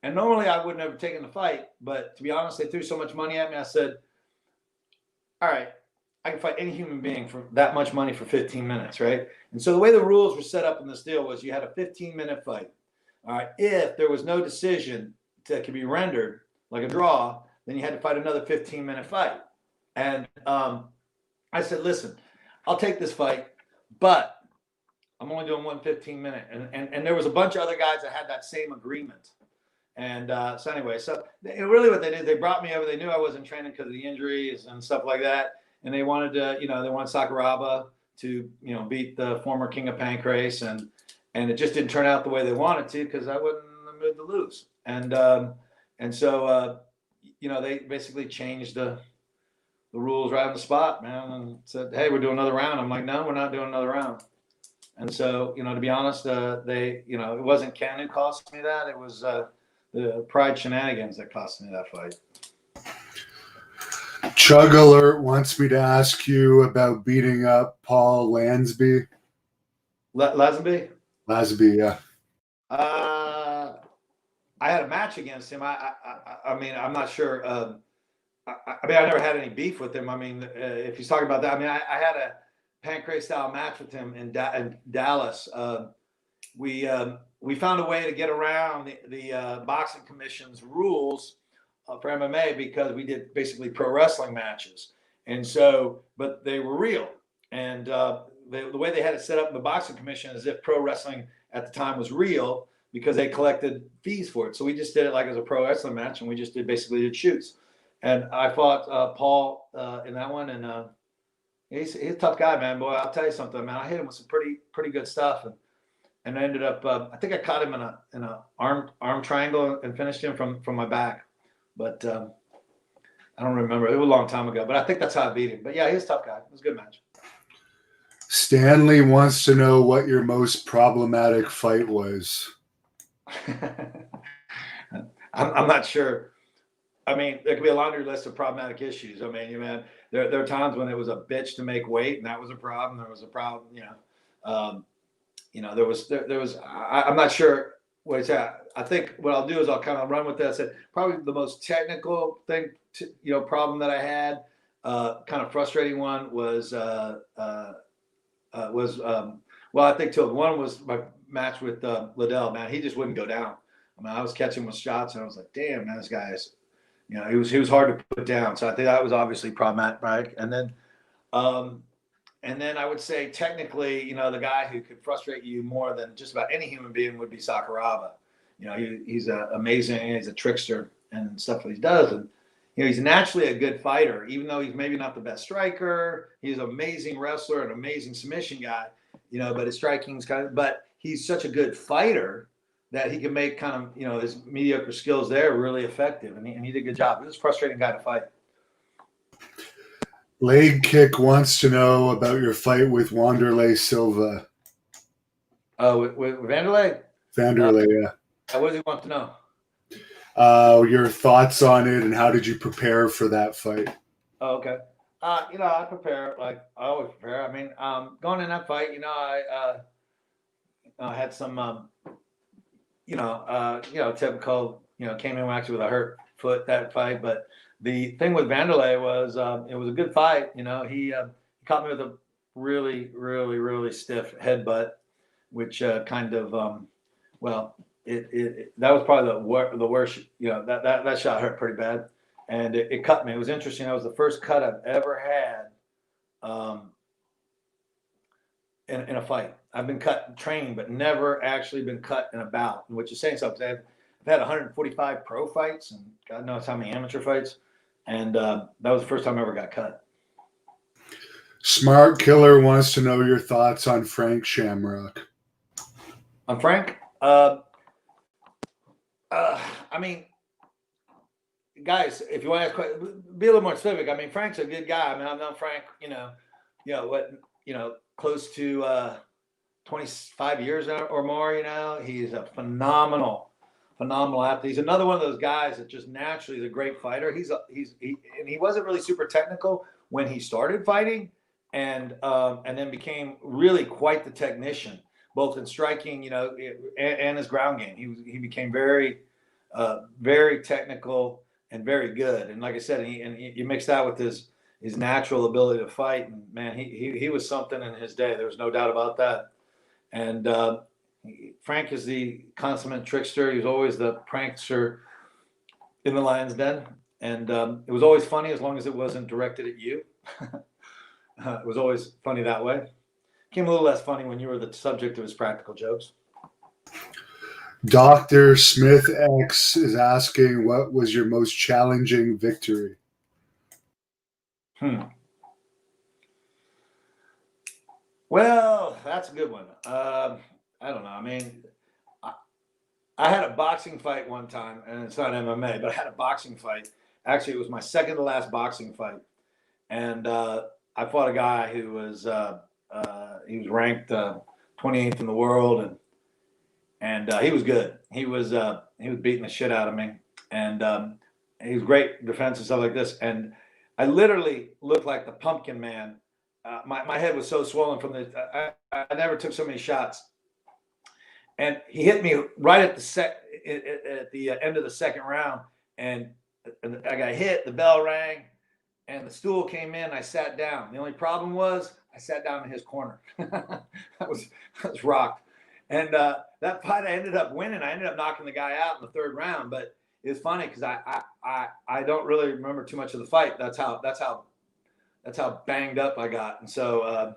and normally I wouldn't have taken the fight, but to be honest, they threw so much money at me. I said, all right, I can fight any human being for that much money for 15 minutes, right? And so the way the rules were set up in this deal was you had a 15-minute fight. All right, if there was no decision that could be rendered, like a draw, then you had to fight another 15-minute fight. And I said, listen, I'll take this fight, but I'm only doing 1 15-minute. And there was a bunch of other guys that had that same agreement. And so really what they did, they brought me over. They knew I wasn't training because of the injuries and stuff like that. And they wanted to, they wanted Sakuraba to, beat the former king of Pancreas. And it just didn't turn out the way they wanted to because I wasn't in the mood to lose. And so they basically changed the rules right on the spot, man, and said, hey, we're doing another round. I'm like, no, we're not doing another round. And so, to be honest, it wasn't Ken who cost me that. It was the Pride shenanigans that cost me that fight. Chug Alert wants me to ask you about beating up Paul Lansby. Lazenby? Lazenby, yeah. I had a match against him. I mean, I'm not sure. I never had any beef with him. I mean, if he's talking about that, I mean, I had a Pancreas style match with him in Dallas. We found a way to get around the boxing commission's rules for MMA because we did basically pro wrestling matches, and so but they were real. And the way they had it set up in the boxing commission is if pro wrestling at the time was real because they collected fees for it. So we just did it like as a pro wrestling match, and we just did shoots. And I fought Paul in that one, and he's a tough guy, man. Boy, I'll tell you something, man. I hit him with some pretty good stuff, and and I ended up. I think I caught him in a arm triangle and finished him from my back, but I don't remember. It was a long time ago, but I think that's how I beat him. But yeah, he was a tough guy. It was a good match. Stanley wants to know what your most problematic fight was. I'm not sure. I mean, there could be a laundry list of problematic issues. I mean, man, there are times when it was a bitch to make weight, and that was a problem. There was a problem, there was. I'm not sure what it's at. I think what I'll do is I'll kind of run with that. I said probably the most technical thing, problem that I had, kind of frustrating one was well, I think two of them. One was my match with Liddell. Man, he just wouldn't go down. I mean, I was catching with shots, and I was like, damn, man, this guy is, he was hard to put down. So I think that was obviously problematic, right? And then I would say technically, the guy who could frustrate you more than just about any human being would be Sakuraba. He's amazing. He's a trickster and stuff that he does. And, he's naturally a good fighter, even though he's maybe not the best striker. He's an amazing wrestler, an amazing submission guy, but his striking's but he's such a good fighter that he can make kind of, his mediocre skills there really effective. And he did a good job. He was a frustrating guy to fight. Leg Kick wants to know about your fight with Wanderlei Silva. With Vanderlei? Vanderlei, yeah. What does he want to know? Your thoughts on it, and how did you prepare for that fight? Oh, okay. I prepare like I always prepare. I mean, going in that fight, I had some, typical, came in actually with a hurt foot that fight. But the thing with Vanderlei was, it was a good fight. He caught me with a really, really, really stiff headbutt, which kind of, that was probably the worst. That shot hurt pretty bad, and it cut me. It was interesting. That was the first cut I've ever had in a fight. I've been cut in training, but never actually been cut in a bout, which is saying something. I've had 145 pro fights and God knows how many amateur fights, and that was the first time I ever got cut. Smart Killer wants to know your thoughts on Frank Shamrock. On Frank? I mean, guys, if you want to ask, be a little more specific. I mean, Frank's a good guy. I mean, I've known Frank, close to 25 years or more. He's a phenomenal athlete. He's another one of those guys that just naturally is a great fighter. He wasn't really super technical when he started fighting, and then became really quite the technician, both in striking, and his ground game. He became very, very technical and very good. And like I said, you mix that with his natural ability to fight, and man, he was something in his day. There's no doubt about that. And Frank is the consummate trickster. He was always the prankster in the Lion's Den, and it was always funny as long as it wasn't directed at you. It was always funny that way. Became a little less funny when you were the subject of his practical jokes. Dr. Smith X is asking, what was your most challenging victory? Well, that's a good one. I don't know. I mean, I had a boxing fight one time, and it's not MMA, but I had a boxing fight. Actually, it was my second to last boxing fight. And I fought a guy who was he was ranked 28th in the world, and he was good. He was beating the shit out of me, and he was great defense and stuff like this. And I literally looked like the Pumpkin Man. My head was so swollen from I never took so many shots. And he hit me right at the end of the second round, and I got hit. The bell rang, and the stool came in. I sat down. The only problem was I sat down in his corner. I was rocked. And that fight, I ended up winning. I ended up knocking the guy out in the third round. But it's funny because I don't really remember too much of the fight. That's how banged up I got. And so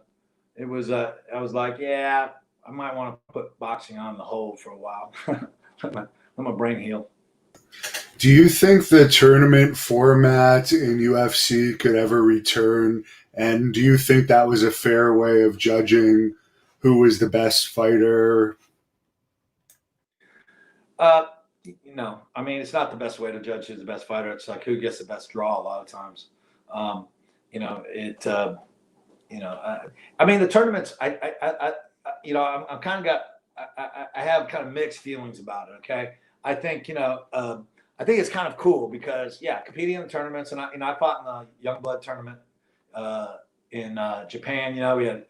it was. I was like, yeah, I might want to put boxing on the hold for a while. Let my brain heal. Do you think the tournament format in UFC could ever return? And do you think that was a fair way of judging who was the best fighter I mean, it's not the best way to judge who's the best fighter. It's like who gets the best draw a lot of times. Um, you know, it. I mean, the tournaments. I'm kind of got. I have kind of mixed feelings about it. Okay, I think I think it's kind of cool because competing in the tournaments, and I fought in the young blood tournament in Japan. We had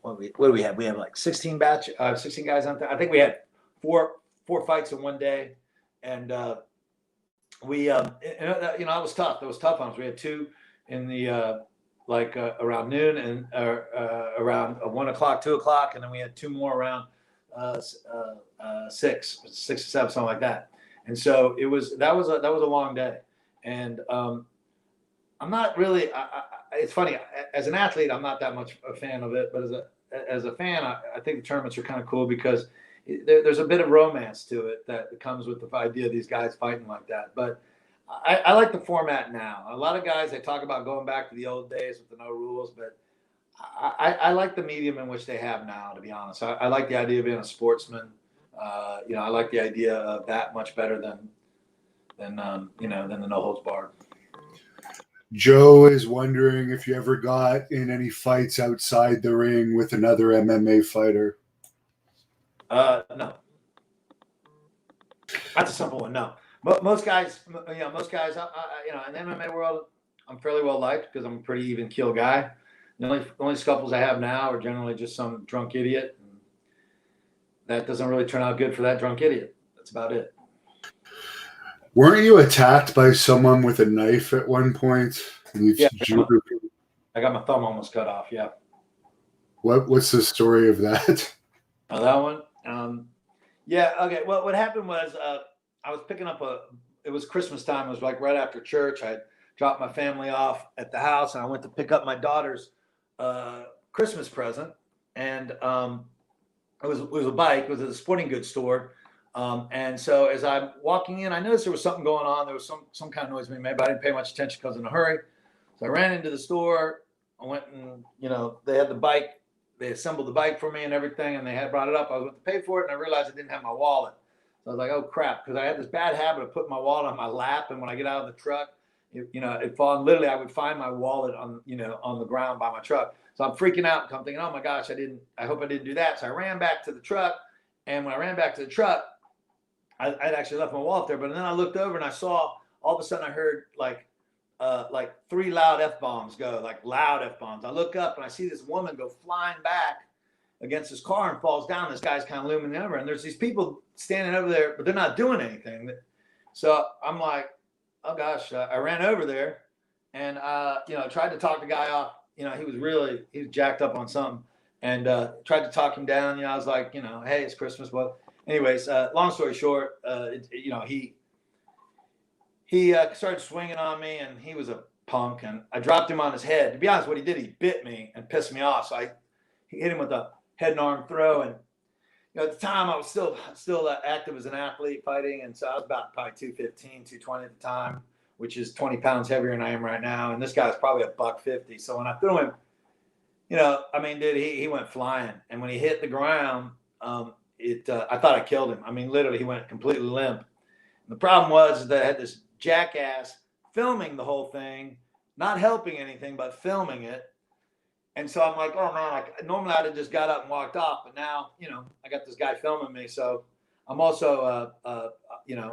what do we have? We have like 16 guys on there. I think we had four fights in one day, and it was tough. It was tough on us. We had two in the around noon and around 1 o'clock, 2 o'clock, and then we had two more around 6 or 7, something like that. And so that was a long day, and I'm not really. It's funny, as an athlete, I'm not that much a fan of it, but as a fan, I think the tournaments are kind of cool because there's a bit of romance to it that comes with the idea of these guys fighting like that. But I like the format now. A lot of guys, they talk about going back to the old days with the no rules, but I like the medium in which they have now, to be honest. I like the idea of being a sportsman. I like the idea of that much better than the no holds barred. Joe is wondering if you ever got in any fights outside the ring with another MMA fighter. No. That's a simple one. No. Most guys, in the MMA world, I'm fairly well liked because I'm a pretty even keel guy. The only scuffles I have now are generally just some drunk idiot. That doesn't really turn out good for that drunk idiot. That's about it. Weren't you attacked by someone with a knife at one point? Yeah, I got my thumb almost cut off. Yeah. What's the story of that? Oh, that one. Yeah. Okay. Well, what happened was I was picking up it was Christmas time. It was like right after church. I dropped my family off at the house, and I went to pick up my daughter's Christmas present, and it was a bike. It was at a sporting goods store. And so as I'm walking in, I noticed there was something going on. There was some kind of noise being made, but I didn't pay much attention because I was in a hurry. So I ran into the store. I went and, they had the bike. They assembled the bike for me and everything, and they had brought it up. I was going to pay for it, and I realized I didn't have my wallet. So I was like, oh, crap, because I had this bad habit of putting my wallet on my lap, and when I get out of the truck, it'd fall. And literally, I would find my wallet on the ground by my truck. So I'm freaking out. I'm thinking, oh, my gosh, I hope I didn't do that. So I ran back to the truck, and when I ran back to the truck, I'd actually left my wallet there, but then I looked over and I saw all of a sudden I heard like 3 loud F-bombs go, like loud F-bombs. I look up and I see this woman go flying back against this car and falls down. This guy's kind of looming over, and there's these people standing over there, but they're not doing anything. So I'm like, oh gosh, I ran over there and tried to talk the guy off. He was jacked up on something, and tried to talk him down. I was like, hey, it's Christmas, but. Anyways, long story short, he started swinging on me, and he was a punk, and I dropped him on his head. To be honest, what he did, he bit me and pissed me off. So he hit him with a head and arm throw. And at the time, I was still active as an athlete fighting, and so I was about probably 215, 220 at the time, which is 20 pounds heavier than I am right now. And this guy's probably $150. So when I threw him, dude, he went flying, and when he hit the ground, I thought I killed him. I mean, literally, he went completely limp. And the problem was that I had this jackass filming the whole thing, not helping anything, but filming it. And so I'm like, oh, man, normally I'd have just got up and walked off. But now, I got this guy filming me. So I'm also,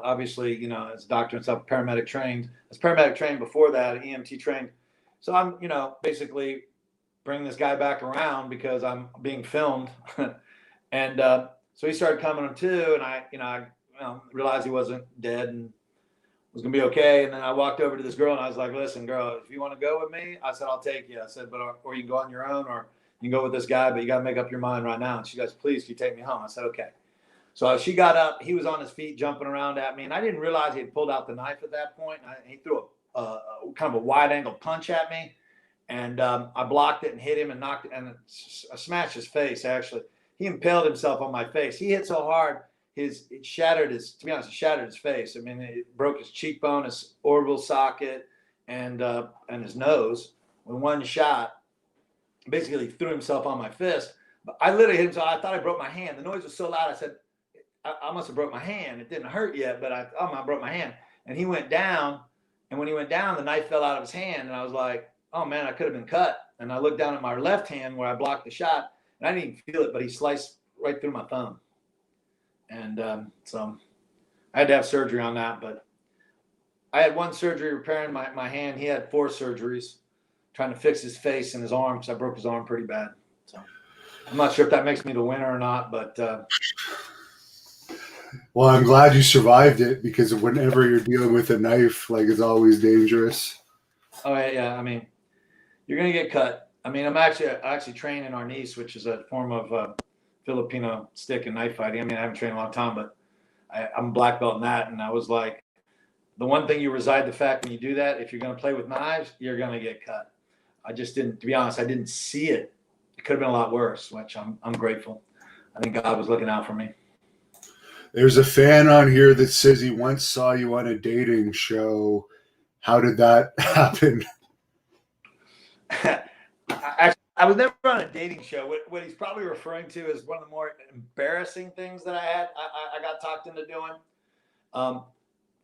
obviously, as a doctor and stuff, paramedic trained. I was paramedic trained before that, EMT trained. So I'm, basically bringing this guy back around because I'm being filmed. And so he started coming to, and I realized he wasn't dead and was going to be okay. And then I walked over to this girl, and I was like, listen, girl, if you want to go with me, I said, I'll take you. I said, or you can go on your own, or you can go with this guy, but you got to make up your mind right now. And she goes, please, can you take me home? I said, okay. So she got up. He was on his feet jumping around at me, and I didn't realize he had pulled out the knife at that point. He threw a kind of a wide-angle punch at me, and I blocked it and hit him and knocked it, and I smashed his face, actually. He impaled himself on my face. He hit so hard, it shattered his face. I mean, it broke his cheekbone, his orbital socket, and his nose with one shot. Basically, he threw himself on my fist. But I literally hit him, so I thought I broke my hand. The noise was so loud, I said, I must have broke my hand. It didn't hurt yet, but I broke my hand. And he went down, and when he went down, the knife fell out of his hand, and I was like, oh man, I could have been cut. And I looked down at my left hand where I blocked the shot, and I didn't even feel it, but he sliced right through my thumb. And so I had to have surgery on that, but I had one surgery repairing my hand. He had 4 surgeries trying to fix his face and his arm because I broke his arm pretty bad. So I'm not sure if that makes me the winner or not, but well, I'm glad you survived it, because whenever you're dealing with a knife, like, it's always dangerous. oh yeah, I mean, you're gonna get cut. I mean, I actually train in arnis, which is a form of Filipino stick and knife fighting. I mean, I haven't trained in a long time, but I'm a black belt in that, and I was like, the one thing you reside the fact when you do that, if you're going to play with knives, you're going to get cut. I just didn't, to be honest, I didn't see it. It could have been a lot worse, which I'm grateful. I think God was looking out for me. There's a fan on here that says he once saw you on a dating show. How did that happen? I was never on a dating show. What he's probably referring to is one of the more embarrassing things that I got talked into doing.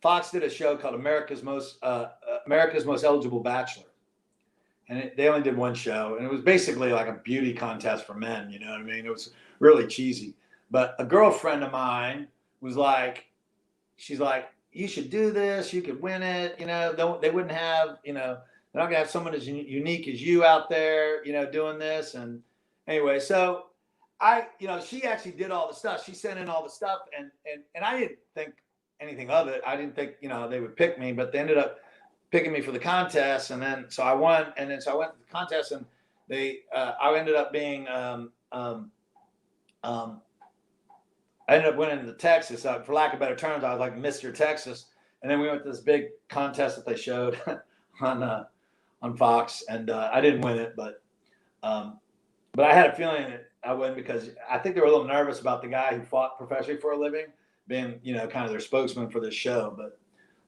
Fox did a show called America's Most Eligible Bachelor, and they only did one show, and it was basically like a beauty contest for men. You know what I mean? It was really cheesy. But a girlfriend of mine was like, she's like, you should do this. You could win it. You know, they wouldn't have, you know, they're not gonna have someone as unique as you out there, you know, doing this. And anyway, so she actually did all the stuff. She sent in all the stuff, and I didn't think anything of it. I didn't think, you know, they would pick me, but they ended up picking me for the contest. And then, so I won. And then, so I went to the contest, and I ended up being, I ended up winning the Texas. For lack of better terms, I was like Mr. Texas. And then we went to this big contest that they showed on Fox, and I didn't win it, but I had a feeling that I would, because I think they were a little nervous about the guy who fought professionally for a living being, you know, kind of their spokesman for this show.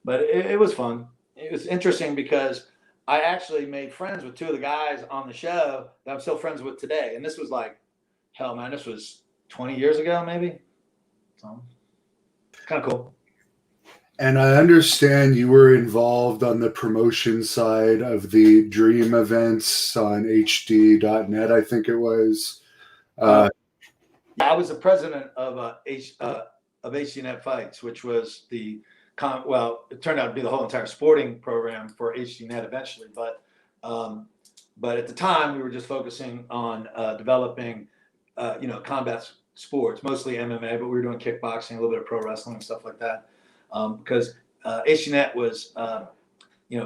But it was fun. It was interesting because I actually made friends with 2 of the guys on the show that I'm still friends with today. And this was like, hell, man, this was 20 years ago, maybe. So kind of cool. And I understand you were involved on the promotion side of the Dream events on HD.net, I think it was. I was the president of HDNet Fights, which was it turned out to be the whole entire sporting program for HDNet eventually. But at the time, we were just focusing on developing, combat sports, mostly MMA, but we were doing kickboxing, a little bit of pro wrestling and stuff like that. Because HDNet was,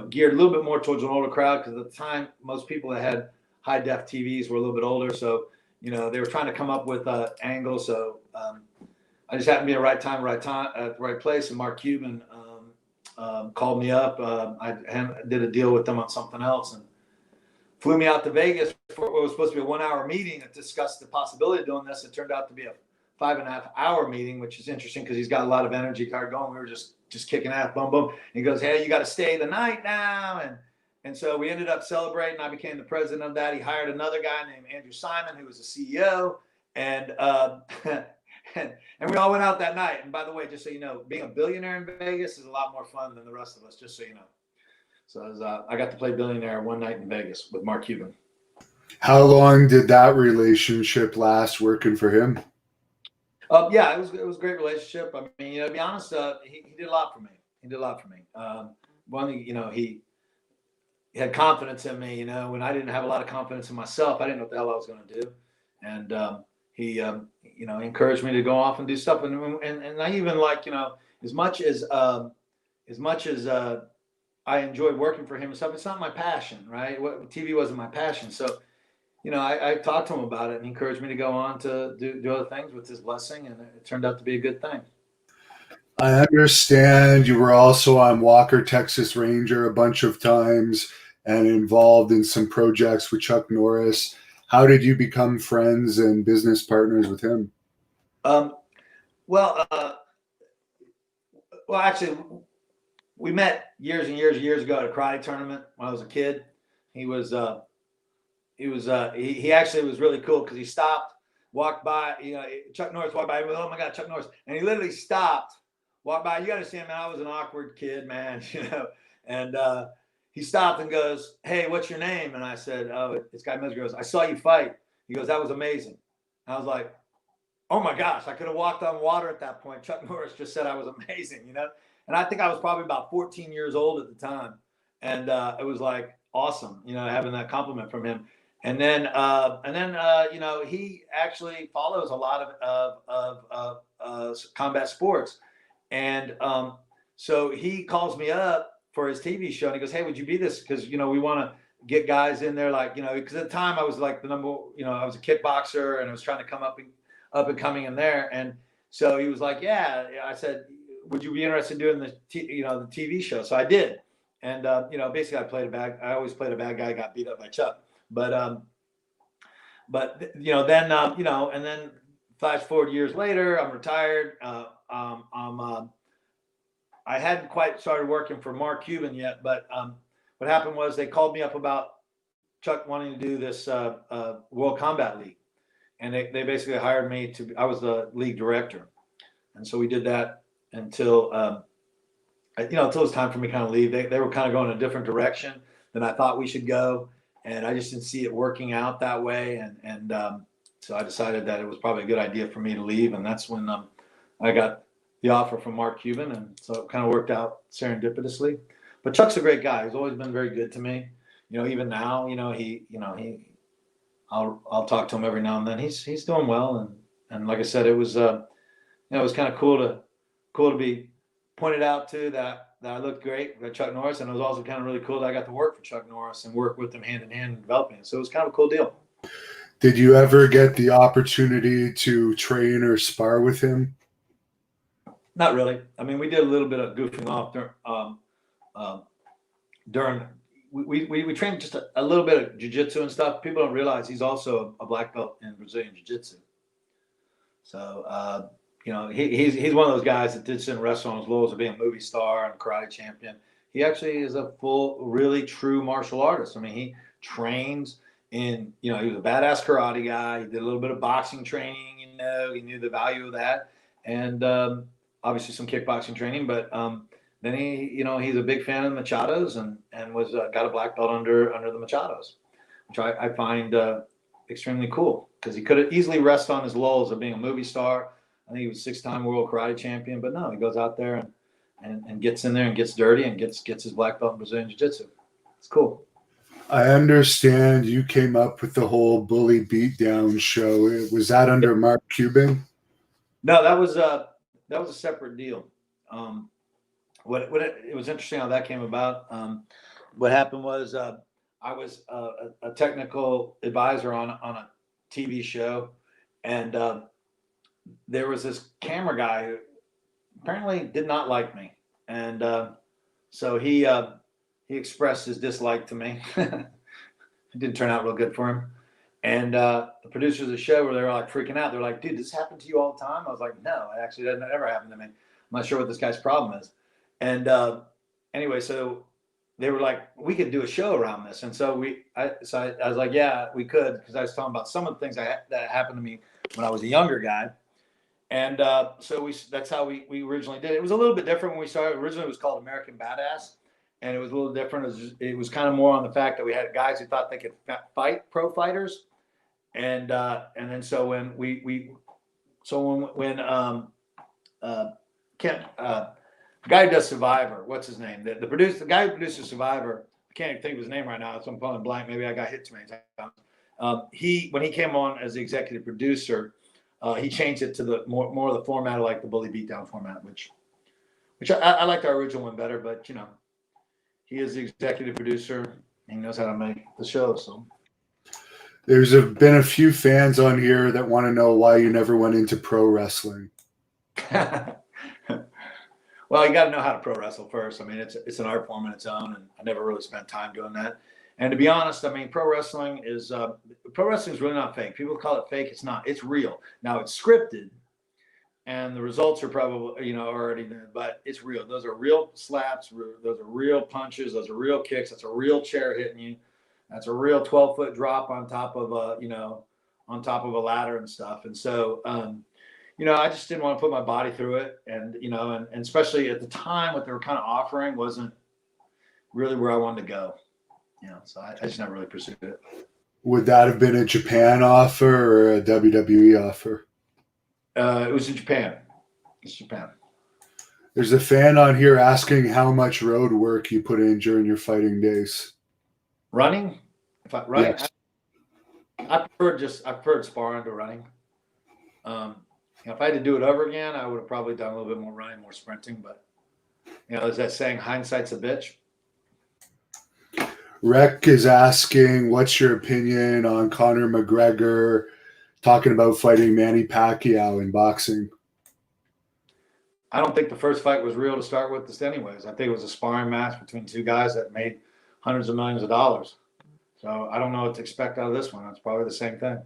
geared a little bit more towards an older crowd, because at the time, most people that had high def TVs were a little bit older. So, you know, they were trying to come up with angles. So I just happened to be at the right time, at the right place. And Mark Cuban called me up. I did a deal with them on something else, and flew me out to Vegas for what was supposed to be a 1-hour meeting to discuss the possibility of doing this. It turned out to be a 5.5-hour meeting, which is interesting because he's got a lot of energy card going. We were just kicking ass, boom, boom. And he goes, hey, you got to stay the night now. And so we ended up celebrating. I became the president of that. He hired another guy named Andrew Simon, who was the CEO. And and we all went out that night. And by the way, just so you know, being a billionaire in Vegas is a lot more fun than the rest of us, just so you know. So I got to play billionaire one night in Vegas with Mark Cuban. How long did that relationship last working for him? Yeah, it was a great relationship. I mean, to be honest, he did a lot for me. One thing, he had confidence in me, when I didn't have a lot of confidence in myself. I didn't know what the hell I was going to do. And he encouraged me to go off and do stuff. And I even as much as I enjoyed working for him and stuff, it's not my passion, right? TV wasn't my passion. So, I talked to him about it, and he encouraged me to go on to do other things with his blessing, and it turned out to be a good thing. I understand you were also on Walker, Texas Ranger a bunch of times and involved in some projects with Chuck Norris. How did you become friends and business partners with him? Actually, we met years and years ago at a karate tournament when I was a kid. He actually was really cool because he stopped walked by, Chuck Norris walked by. Went, oh my God, Chuck Norris. And he literally stopped, walked by. You got to understand, man, I was an awkward kid, man, and he stopped and goes, hey, what's your name? And I said, oh, it's Guy Mezger. Goes, I saw you fight. He goes, that was amazing. I was like, oh my gosh, I could have walked on water at that point. Chuck Norris just said I was amazing, And I think I was probably about 14 years old at the time. And it was like awesome, having that compliment from him. And then, he actually follows a lot of combat sports. And so he calls me up for his TV show, and he goes, hey, would you be this? Because, we want to get guys in there, like, because at the time I was like the number, I was a kickboxer, and I was trying to come up and coming in there. And so he was like, yeah. I said, would you be interested in doing the TV show? So I did. And, basically I always played a bad guy, got beat up by Chuck. But and then flash forward years later, I'm retired. I hadn't quite started working for Mark Cuban yet, but what happened was they called me up about Chuck wanting to do this World Combat League. And they basically hired me I was the league director. And so we did that until it was time for me to kind of leave. They were kind of going in a different direction than I thought we should go. And I just didn't see it working out that way. And so I decided that it was probably a good idea for me to leave. And that's when I got the offer from Mark Cuban. And so it kind of worked out serendipitously. But Chuck's a great guy. He's always been very good to me. Even now, I'll talk to him every now and then. He's doing well. And like I said, it was, it was kind of cool to be pointed out to that I looked great with Chuck Norris, and it was also kind of really cool that I got to work for Chuck Norris and work with him hand in hand in developing it. So it was kind of a cool deal. Did you ever get the opportunity to train or spar with him? Not really. I mean, we did a little bit of goofing off during we trained just a little bit of jiu-jitsu and stuff. People don't realize he's also a black belt in Brazilian jiu-jitsu. So, he's one of those guys that didn't wrestle on his laurels of being a movie star and karate champion. He actually is a full, really true martial artist. I mean, he trains in, he was a badass karate guy. He did a little bit of boxing training, he knew the value of that. And obviously some kickboxing training. But then he's a big fan of the Machados and was got a black belt under the Machados, which I find extremely cool, because he could have easily rest on his laurels of being a movie star. I think he was 6-time world karate champion, but no, he goes out there and gets in there and gets dirty and gets his black belt in Brazilian Jiu-Jitsu. It's cool. I understand you came up with the whole bully beatdown show. Was that under Mark Cuban? No, that was a separate deal. It was interesting how that came about. What happened was I was a technical advisor on a TV show, and there was this camera guy who apparently did not like me, and so he expressed his dislike to me. It didn't turn out real good for him, and the producers of the show they were like freaking out. They're like, "Dude, this happened to you all the time?" I was like, "No, it actually doesn't ever happen to me. I'm not sure what this guy's problem is." And anyway, so they were like, "We could do a show around this," and so I was like, "Yeah, we could," because I was talking about some of the things that happened to me when I was a younger guy. And so that's how we originally did it. It was a little bit different when we started. Originally, it was called American Badass, and it was a little different. It was kind of more on the fact that we had guys who thought they could fight pro fighters, and then so when Ken, the guy who does Survivor, what's his name? The guy who produces Survivor, I can't even think of his name right now, so I'm pulling blank. Maybe I got hit too many times. When he came on as the executive producer, he changed it to the more of the format of like the bully beatdown format, which I liked our original one better. But he is the executive producer and he knows how to make the show. So there's been a few fans on here that want to know why you never went into pro wrestling. Well, you got to know how to pro wrestle first. I mean, it's an art form in its own, and I never really spent time doing that. And to be honest, I mean, pro wrestling is really not fake. People call it fake. It's not. It's real. Now it's scripted, and the results are probably already there, but it's real. Those are real slaps. Those are real punches. Those are real kicks. That's a real chair hitting you. That's a real 12-foot drop on top of on top of a ladder and stuff. And so, you know, I just didn't want to put my body through it. And, you know, and especially at the time, what they were kind of offering wasn't really where I wanted to go. You know, so I just never really pursued it. Would that have been a Japan offer or a WWE offer? It was in Japan. It's Japan. There's a fan on here asking how much road work you put in during your fighting days. Running? Running? Yes. I preferred sparring to running. If I had to do it over again, I would have probably done a little bit more running, more sprinting. But, you know, there's that saying, hindsight's a bitch. Rec is asking, what's your opinion on Conor McGregor talking about fighting Manny Pacquiao in boxing? I don't think the first fight was real to start with this anyways. I think it was a sparring match between two guys that made hundreds of millions of dollars. So I don't know what to expect out of this one. It's probably the same thing.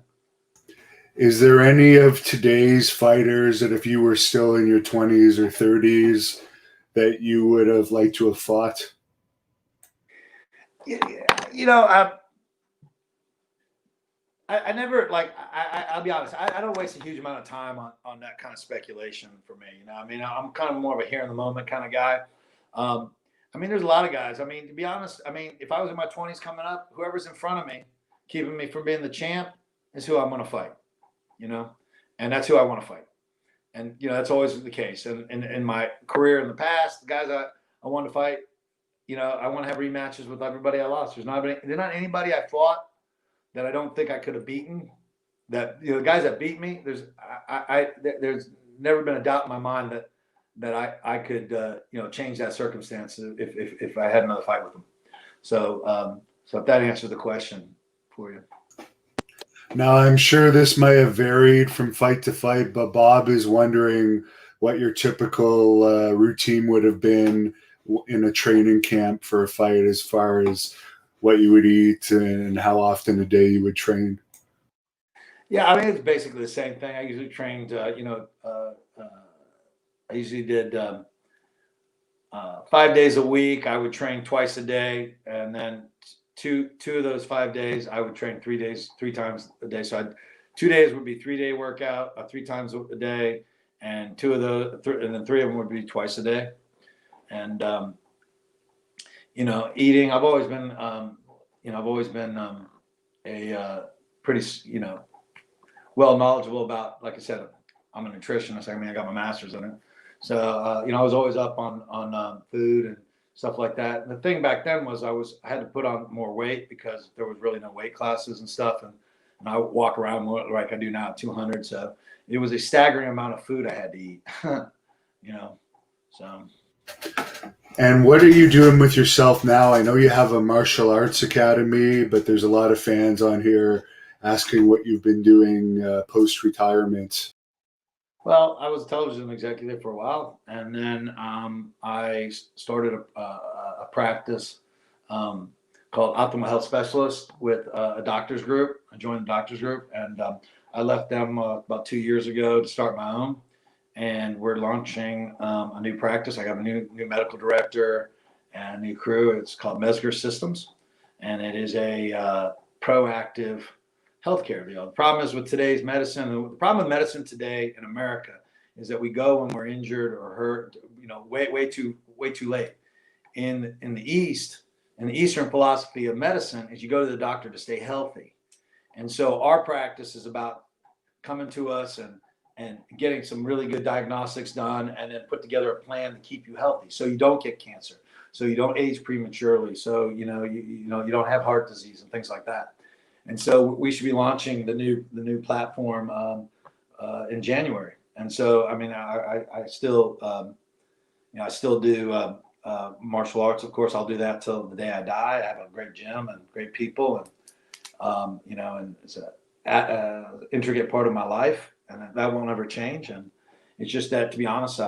Is there any of today's fighters that if you were still in your 20s or 30s that you would have liked to have fought? You know, I never, like, I'll be honest, I don't waste a huge amount of time on that kind of speculation for me. You know, I mean, I'm kind of more of a here in the moment kind of guy. I mean, there's a lot of guys. I mean, to be honest, I mean, if I was in my 20s coming up, whoever's in front of me, keeping me from being the champ is who I'm going to fight, you know, and that's who I want to fight. And, you know, that's always the case. And in my career in the past, the guys I wanted to fight, you know, I want to have rematches with everybody I lost. There's not anybody I fought that I don't think I could have beaten. That, you know, the guys that beat me, there's never been a doubt in my mind that I could you know, change that circumstance if I had another fight with them. So so if that answers the question for you. Now, I'm sure this may have varied from fight to fight, but Bob is wondering what your typical routine would have been in a training camp for a fight, as far as what you would eat and how often a day you would train. Yeah, I mean, it's basically the same thing. I usually trained, you know, I usually did 5 days a week. I would train twice a day, and then two of those 5 days I would train 3 times a day. So 2 days would be 3-day workout, 3 times a day, and and then 3 of them would be twice a day. And you know, eating. I've always been, you know, a pretty, you know, well knowledgeable about. Like I said, I'm a nutritionist. I mean, I got my master's in it. So you know, I was always up on food and stuff like that. And the thing back then was I had to put on more weight because there was really no weight classes and stuff, and I would walk around more like I do now at 200. So it was a staggering amount of food I had to eat. You know, so. And what are you doing with yourself now? I know you have a martial arts academy, but there's a lot of fans on here asking what you've been doing post-retirement. Well, I was a television executive for a while, and then I started a practice called Optimal Health Specialist with a doctor's group. I joined the doctor's group, and I left them about 2 years ago to start my own. And we're launching a new practice. I got a new medical director and a new crew. It's called Mezger Systems, and it is a proactive healthcare deal. The problem is with today's medicine. The problem with medicine today in America is that we go when we're injured or hurt. You know, way too late. In the East, in the Eastern philosophy of medicine, is you go to the doctor to stay healthy, and so our practice is about coming to us and getting some really good diagnostics done, and then put together a plan to keep you healthy, so you don't get cancer, so you don't age prematurely, so you don't have heart disease and things like that. And so we should be launching the new platform in January. And so I mean, I still I still do martial arts. Of course, I'll do that till the day I die. I have a great gym and great people, and you know, and it's a intricate part of my life. And that won't ever change. And it's just that, to be honest,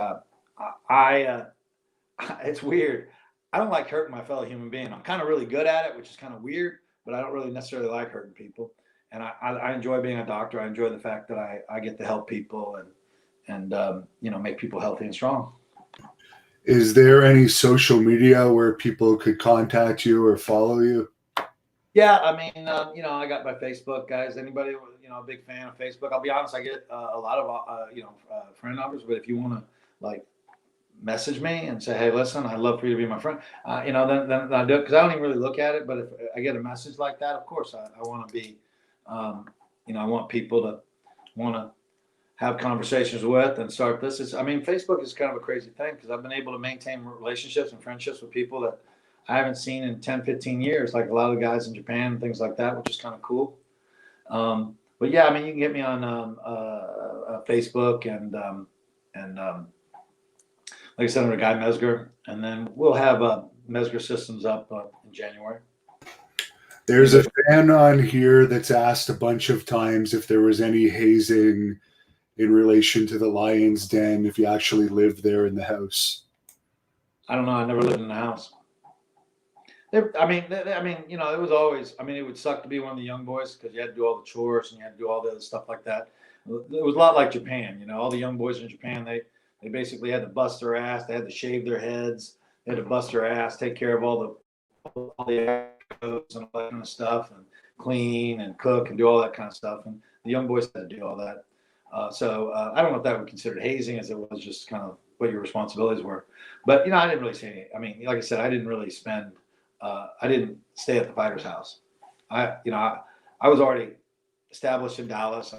it's weird. I don't like hurting my fellow human being. I'm kind of really good at it, which is kind of weird, but I don't really necessarily like hurting people. And I enjoy being a doctor. I enjoy the fact that I get to help people and you know, make people healthy and strong. Is there any social media where people could contact you or follow you? Yeah, I mean, I got my Facebook guys. Anybody, a big fan of Facebook. I'll be honest, I get a lot of, friend numbers. But if you want to like message me and say, hey, listen, I'd love for you to be my friend, then I do it because I don't even really look at it. But if I get a message like that, of course, I want to be, I want people to want to have conversations with and start this. Facebook is kind of a crazy thing because I've been able to maintain relationships and friendships with people that I haven't seen in 10, 15 years, like a lot of the guys in Japan and things like that, which is kind of cool. But yeah, I mean, you can get me on Facebook and like I said, I'm a guy Mezger, and then we'll have Mezger systems up in January. There's a fan on here that's asked a bunch of times if there was any hazing in relation to the Lion's Den, if you actually lived there in the house. I don't know. I never lived in the house. It was always. I mean, it would suck to be one of the young boys because you had to do all the chores and you had to do all the other stuff like that. It was a lot like Japan. All the young boys in Japan, they basically had to bust their ass. They had to shave their heads. They had to bust their ass, take care of all the codes and all that kind of stuff, and clean and cook and do all that kind of stuff. And the young boys had to do all that. So I don't know if that would be considered hazing, as it was just kind of what your responsibilities were. But I didn't really say any. I mean, like I said, I didn't really spend. I didn't stay at the fighter's house. I was already established in Dallas.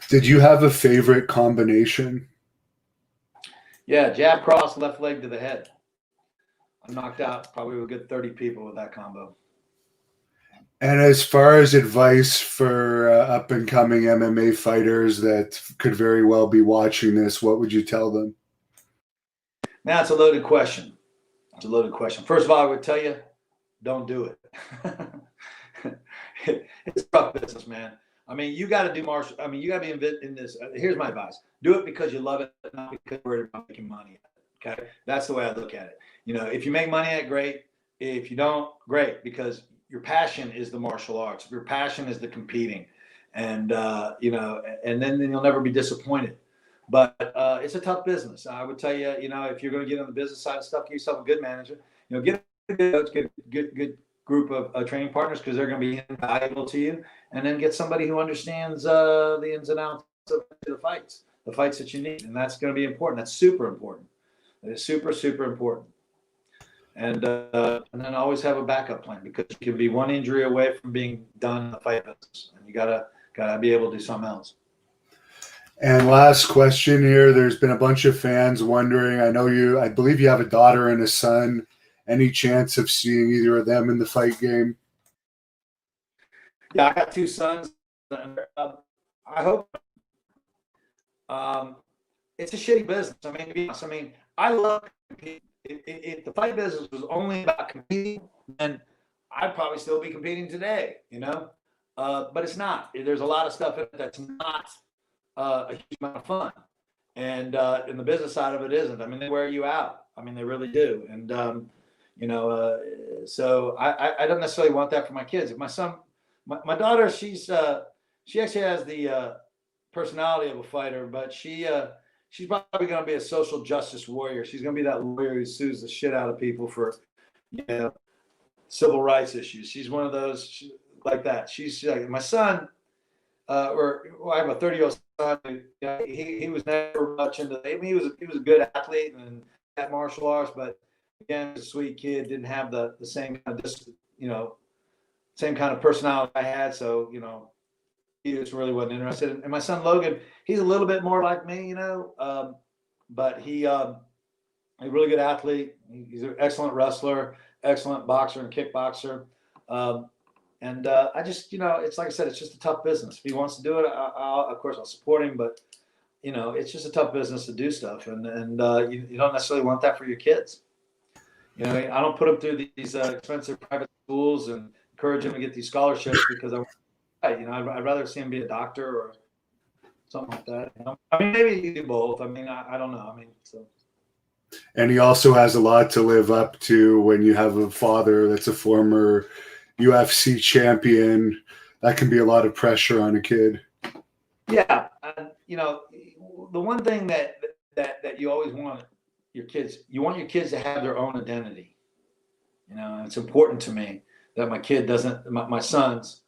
Did you have a favorite combination? Yeah, jab cross, left leg to the head. I knocked out probably a good 30 people with that combo. And as far as advice for up and coming MMA fighters that could very well be watching this, what would you tell them? Now, it's a loaded question. It's a loaded question. First of all, I would tell you, don't do it. It's tough business, man. I mean, you got to do martial. I mean, you got to be in this. Here's my advice: do it because you love it, not because you're worried about making money. Okay, that's the way I look at it. If you make money at it, great. If you don't, great, because your passion is the martial arts. Your passion is the competing, and and then you'll never be disappointed. But it's a tough business. I would tell you, if you're going to get on the business side of stuff, get yourself a good manager. Get a good group of training partners because they're going to be invaluable to you. And then get somebody who understands the ins and outs of the fights that you need, and that's going to be important. That's super important. It is super, super important. And then always have a backup plan because you can be one injury away from being done in the fight business, and you gotta be able to do something else. And last question here. There's been a bunch of fans wondering. I believe you have a daughter and a son. Any chance of seeing either of them in the fight game? Yeah, I got two sons. I hope. It's a shitty business. I mean, to be honest, I love competing. If the fight business was only about competing, then I'd probably still be competing today, but it's not. There's a lot of stuff in it that's not a huge amount of fun. And the business side of it isn't. I mean, they wear you out. I mean, they really do. And, so I don't necessarily want that for my kids. If my son, my daughter, she actually has the personality of a fighter, but she's probably going to be a social justice warrior. She's going to be that lawyer who sues the shit out of people for, civil rights issues. She's one of those like that. She's like my son, I have a 30-year-old son. He was never much into. He was a good athlete and at martial arts, but again, he's a sweet kid. Didn't have the same kind of same kind of personality I had. So he just really wasn't interested. And my son Logan, he's a little bit more like me, but he's a really good athlete. He's an excellent wrestler, excellent boxer and kickboxer. And I just, it's like I said, it's just a tough business. If he wants to do it, of course, I'll support him. But, it's just a tough business to do stuff. And you don't necessarily want that for your kids. I don't put them through these expensive private schools and encourage them to get these scholarships because I'd rather see him be a doctor or something like that. I mean, maybe you do both. I mean, I don't know. I mean, so. And he also has a lot to live up to when you have a father that's a former UFC champion. That can be a lot of pressure on a kid. Yeah. The one thing that you always want you want your kids to have their own identity. You know, and it's important to me that my kid doesn't, my sons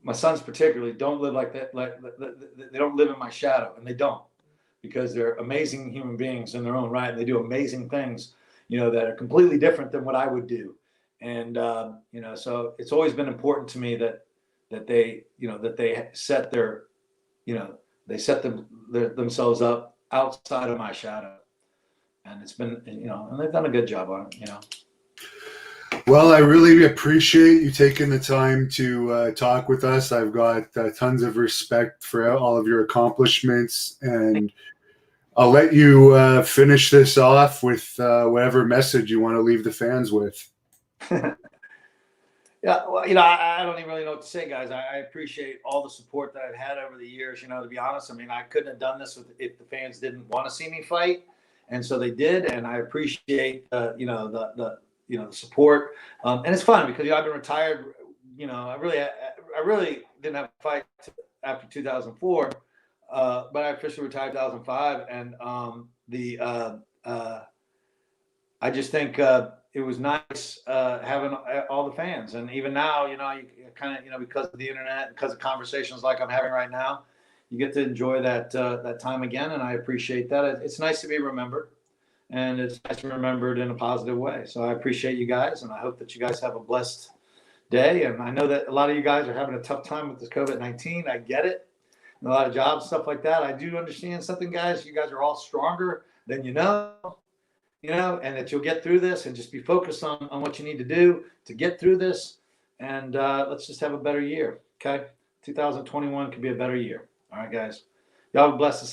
particularly don't live like that. Like they don't live in my shadow, and they don't, because they're amazing human beings in their own right. And they do amazing things, you know, that are completely different than what I would do. And, you know, so it's always been important to me that they, you know, that they set their, you know, they set themselves up outside of my shadow. And it's been, you know, and they've done a good job on it, you know. Well, I really appreciate you taking the time to talk with us. I've got tons of respect for all of your accomplishments, and I'll let you finish this off with whatever message you want to leave the fans with. Yeah, well, you know, I don't even really know what to say, guys. I appreciate all the support that I've had over the years. You know, to be honest, I mean, I couldn't have done this if the fans didn't want to see me fight, and so they did. And I appreciate, you know, the you know, the support. And it's fun because, you know, I've been retired. You know, I really didn't have a fight after 2004, but I officially retired 2005, and I just think it was nice having all the fans. And even now, you know, you kind of, you know, because of the internet, because of conversations like I'm having right now, you get to enjoy that time again. And I appreciate that. It's nice to be remembered, and it's nice to be remembered in a positive way. So I appreciate you guys, and I hope that you guys have a blessed day. And I know that a lot of you guys are having a tough time with this COVID-19. I get it. And a lot of jobs, stuff like that. I do understand something, guys. You guys are all stronger than you know. You know, and that you'll get through this, and just be focused on what you need to do to get through this. And let's just have a better year. Okay. 2021 could be a better year. All right, guys. Y'all have a blessed and safe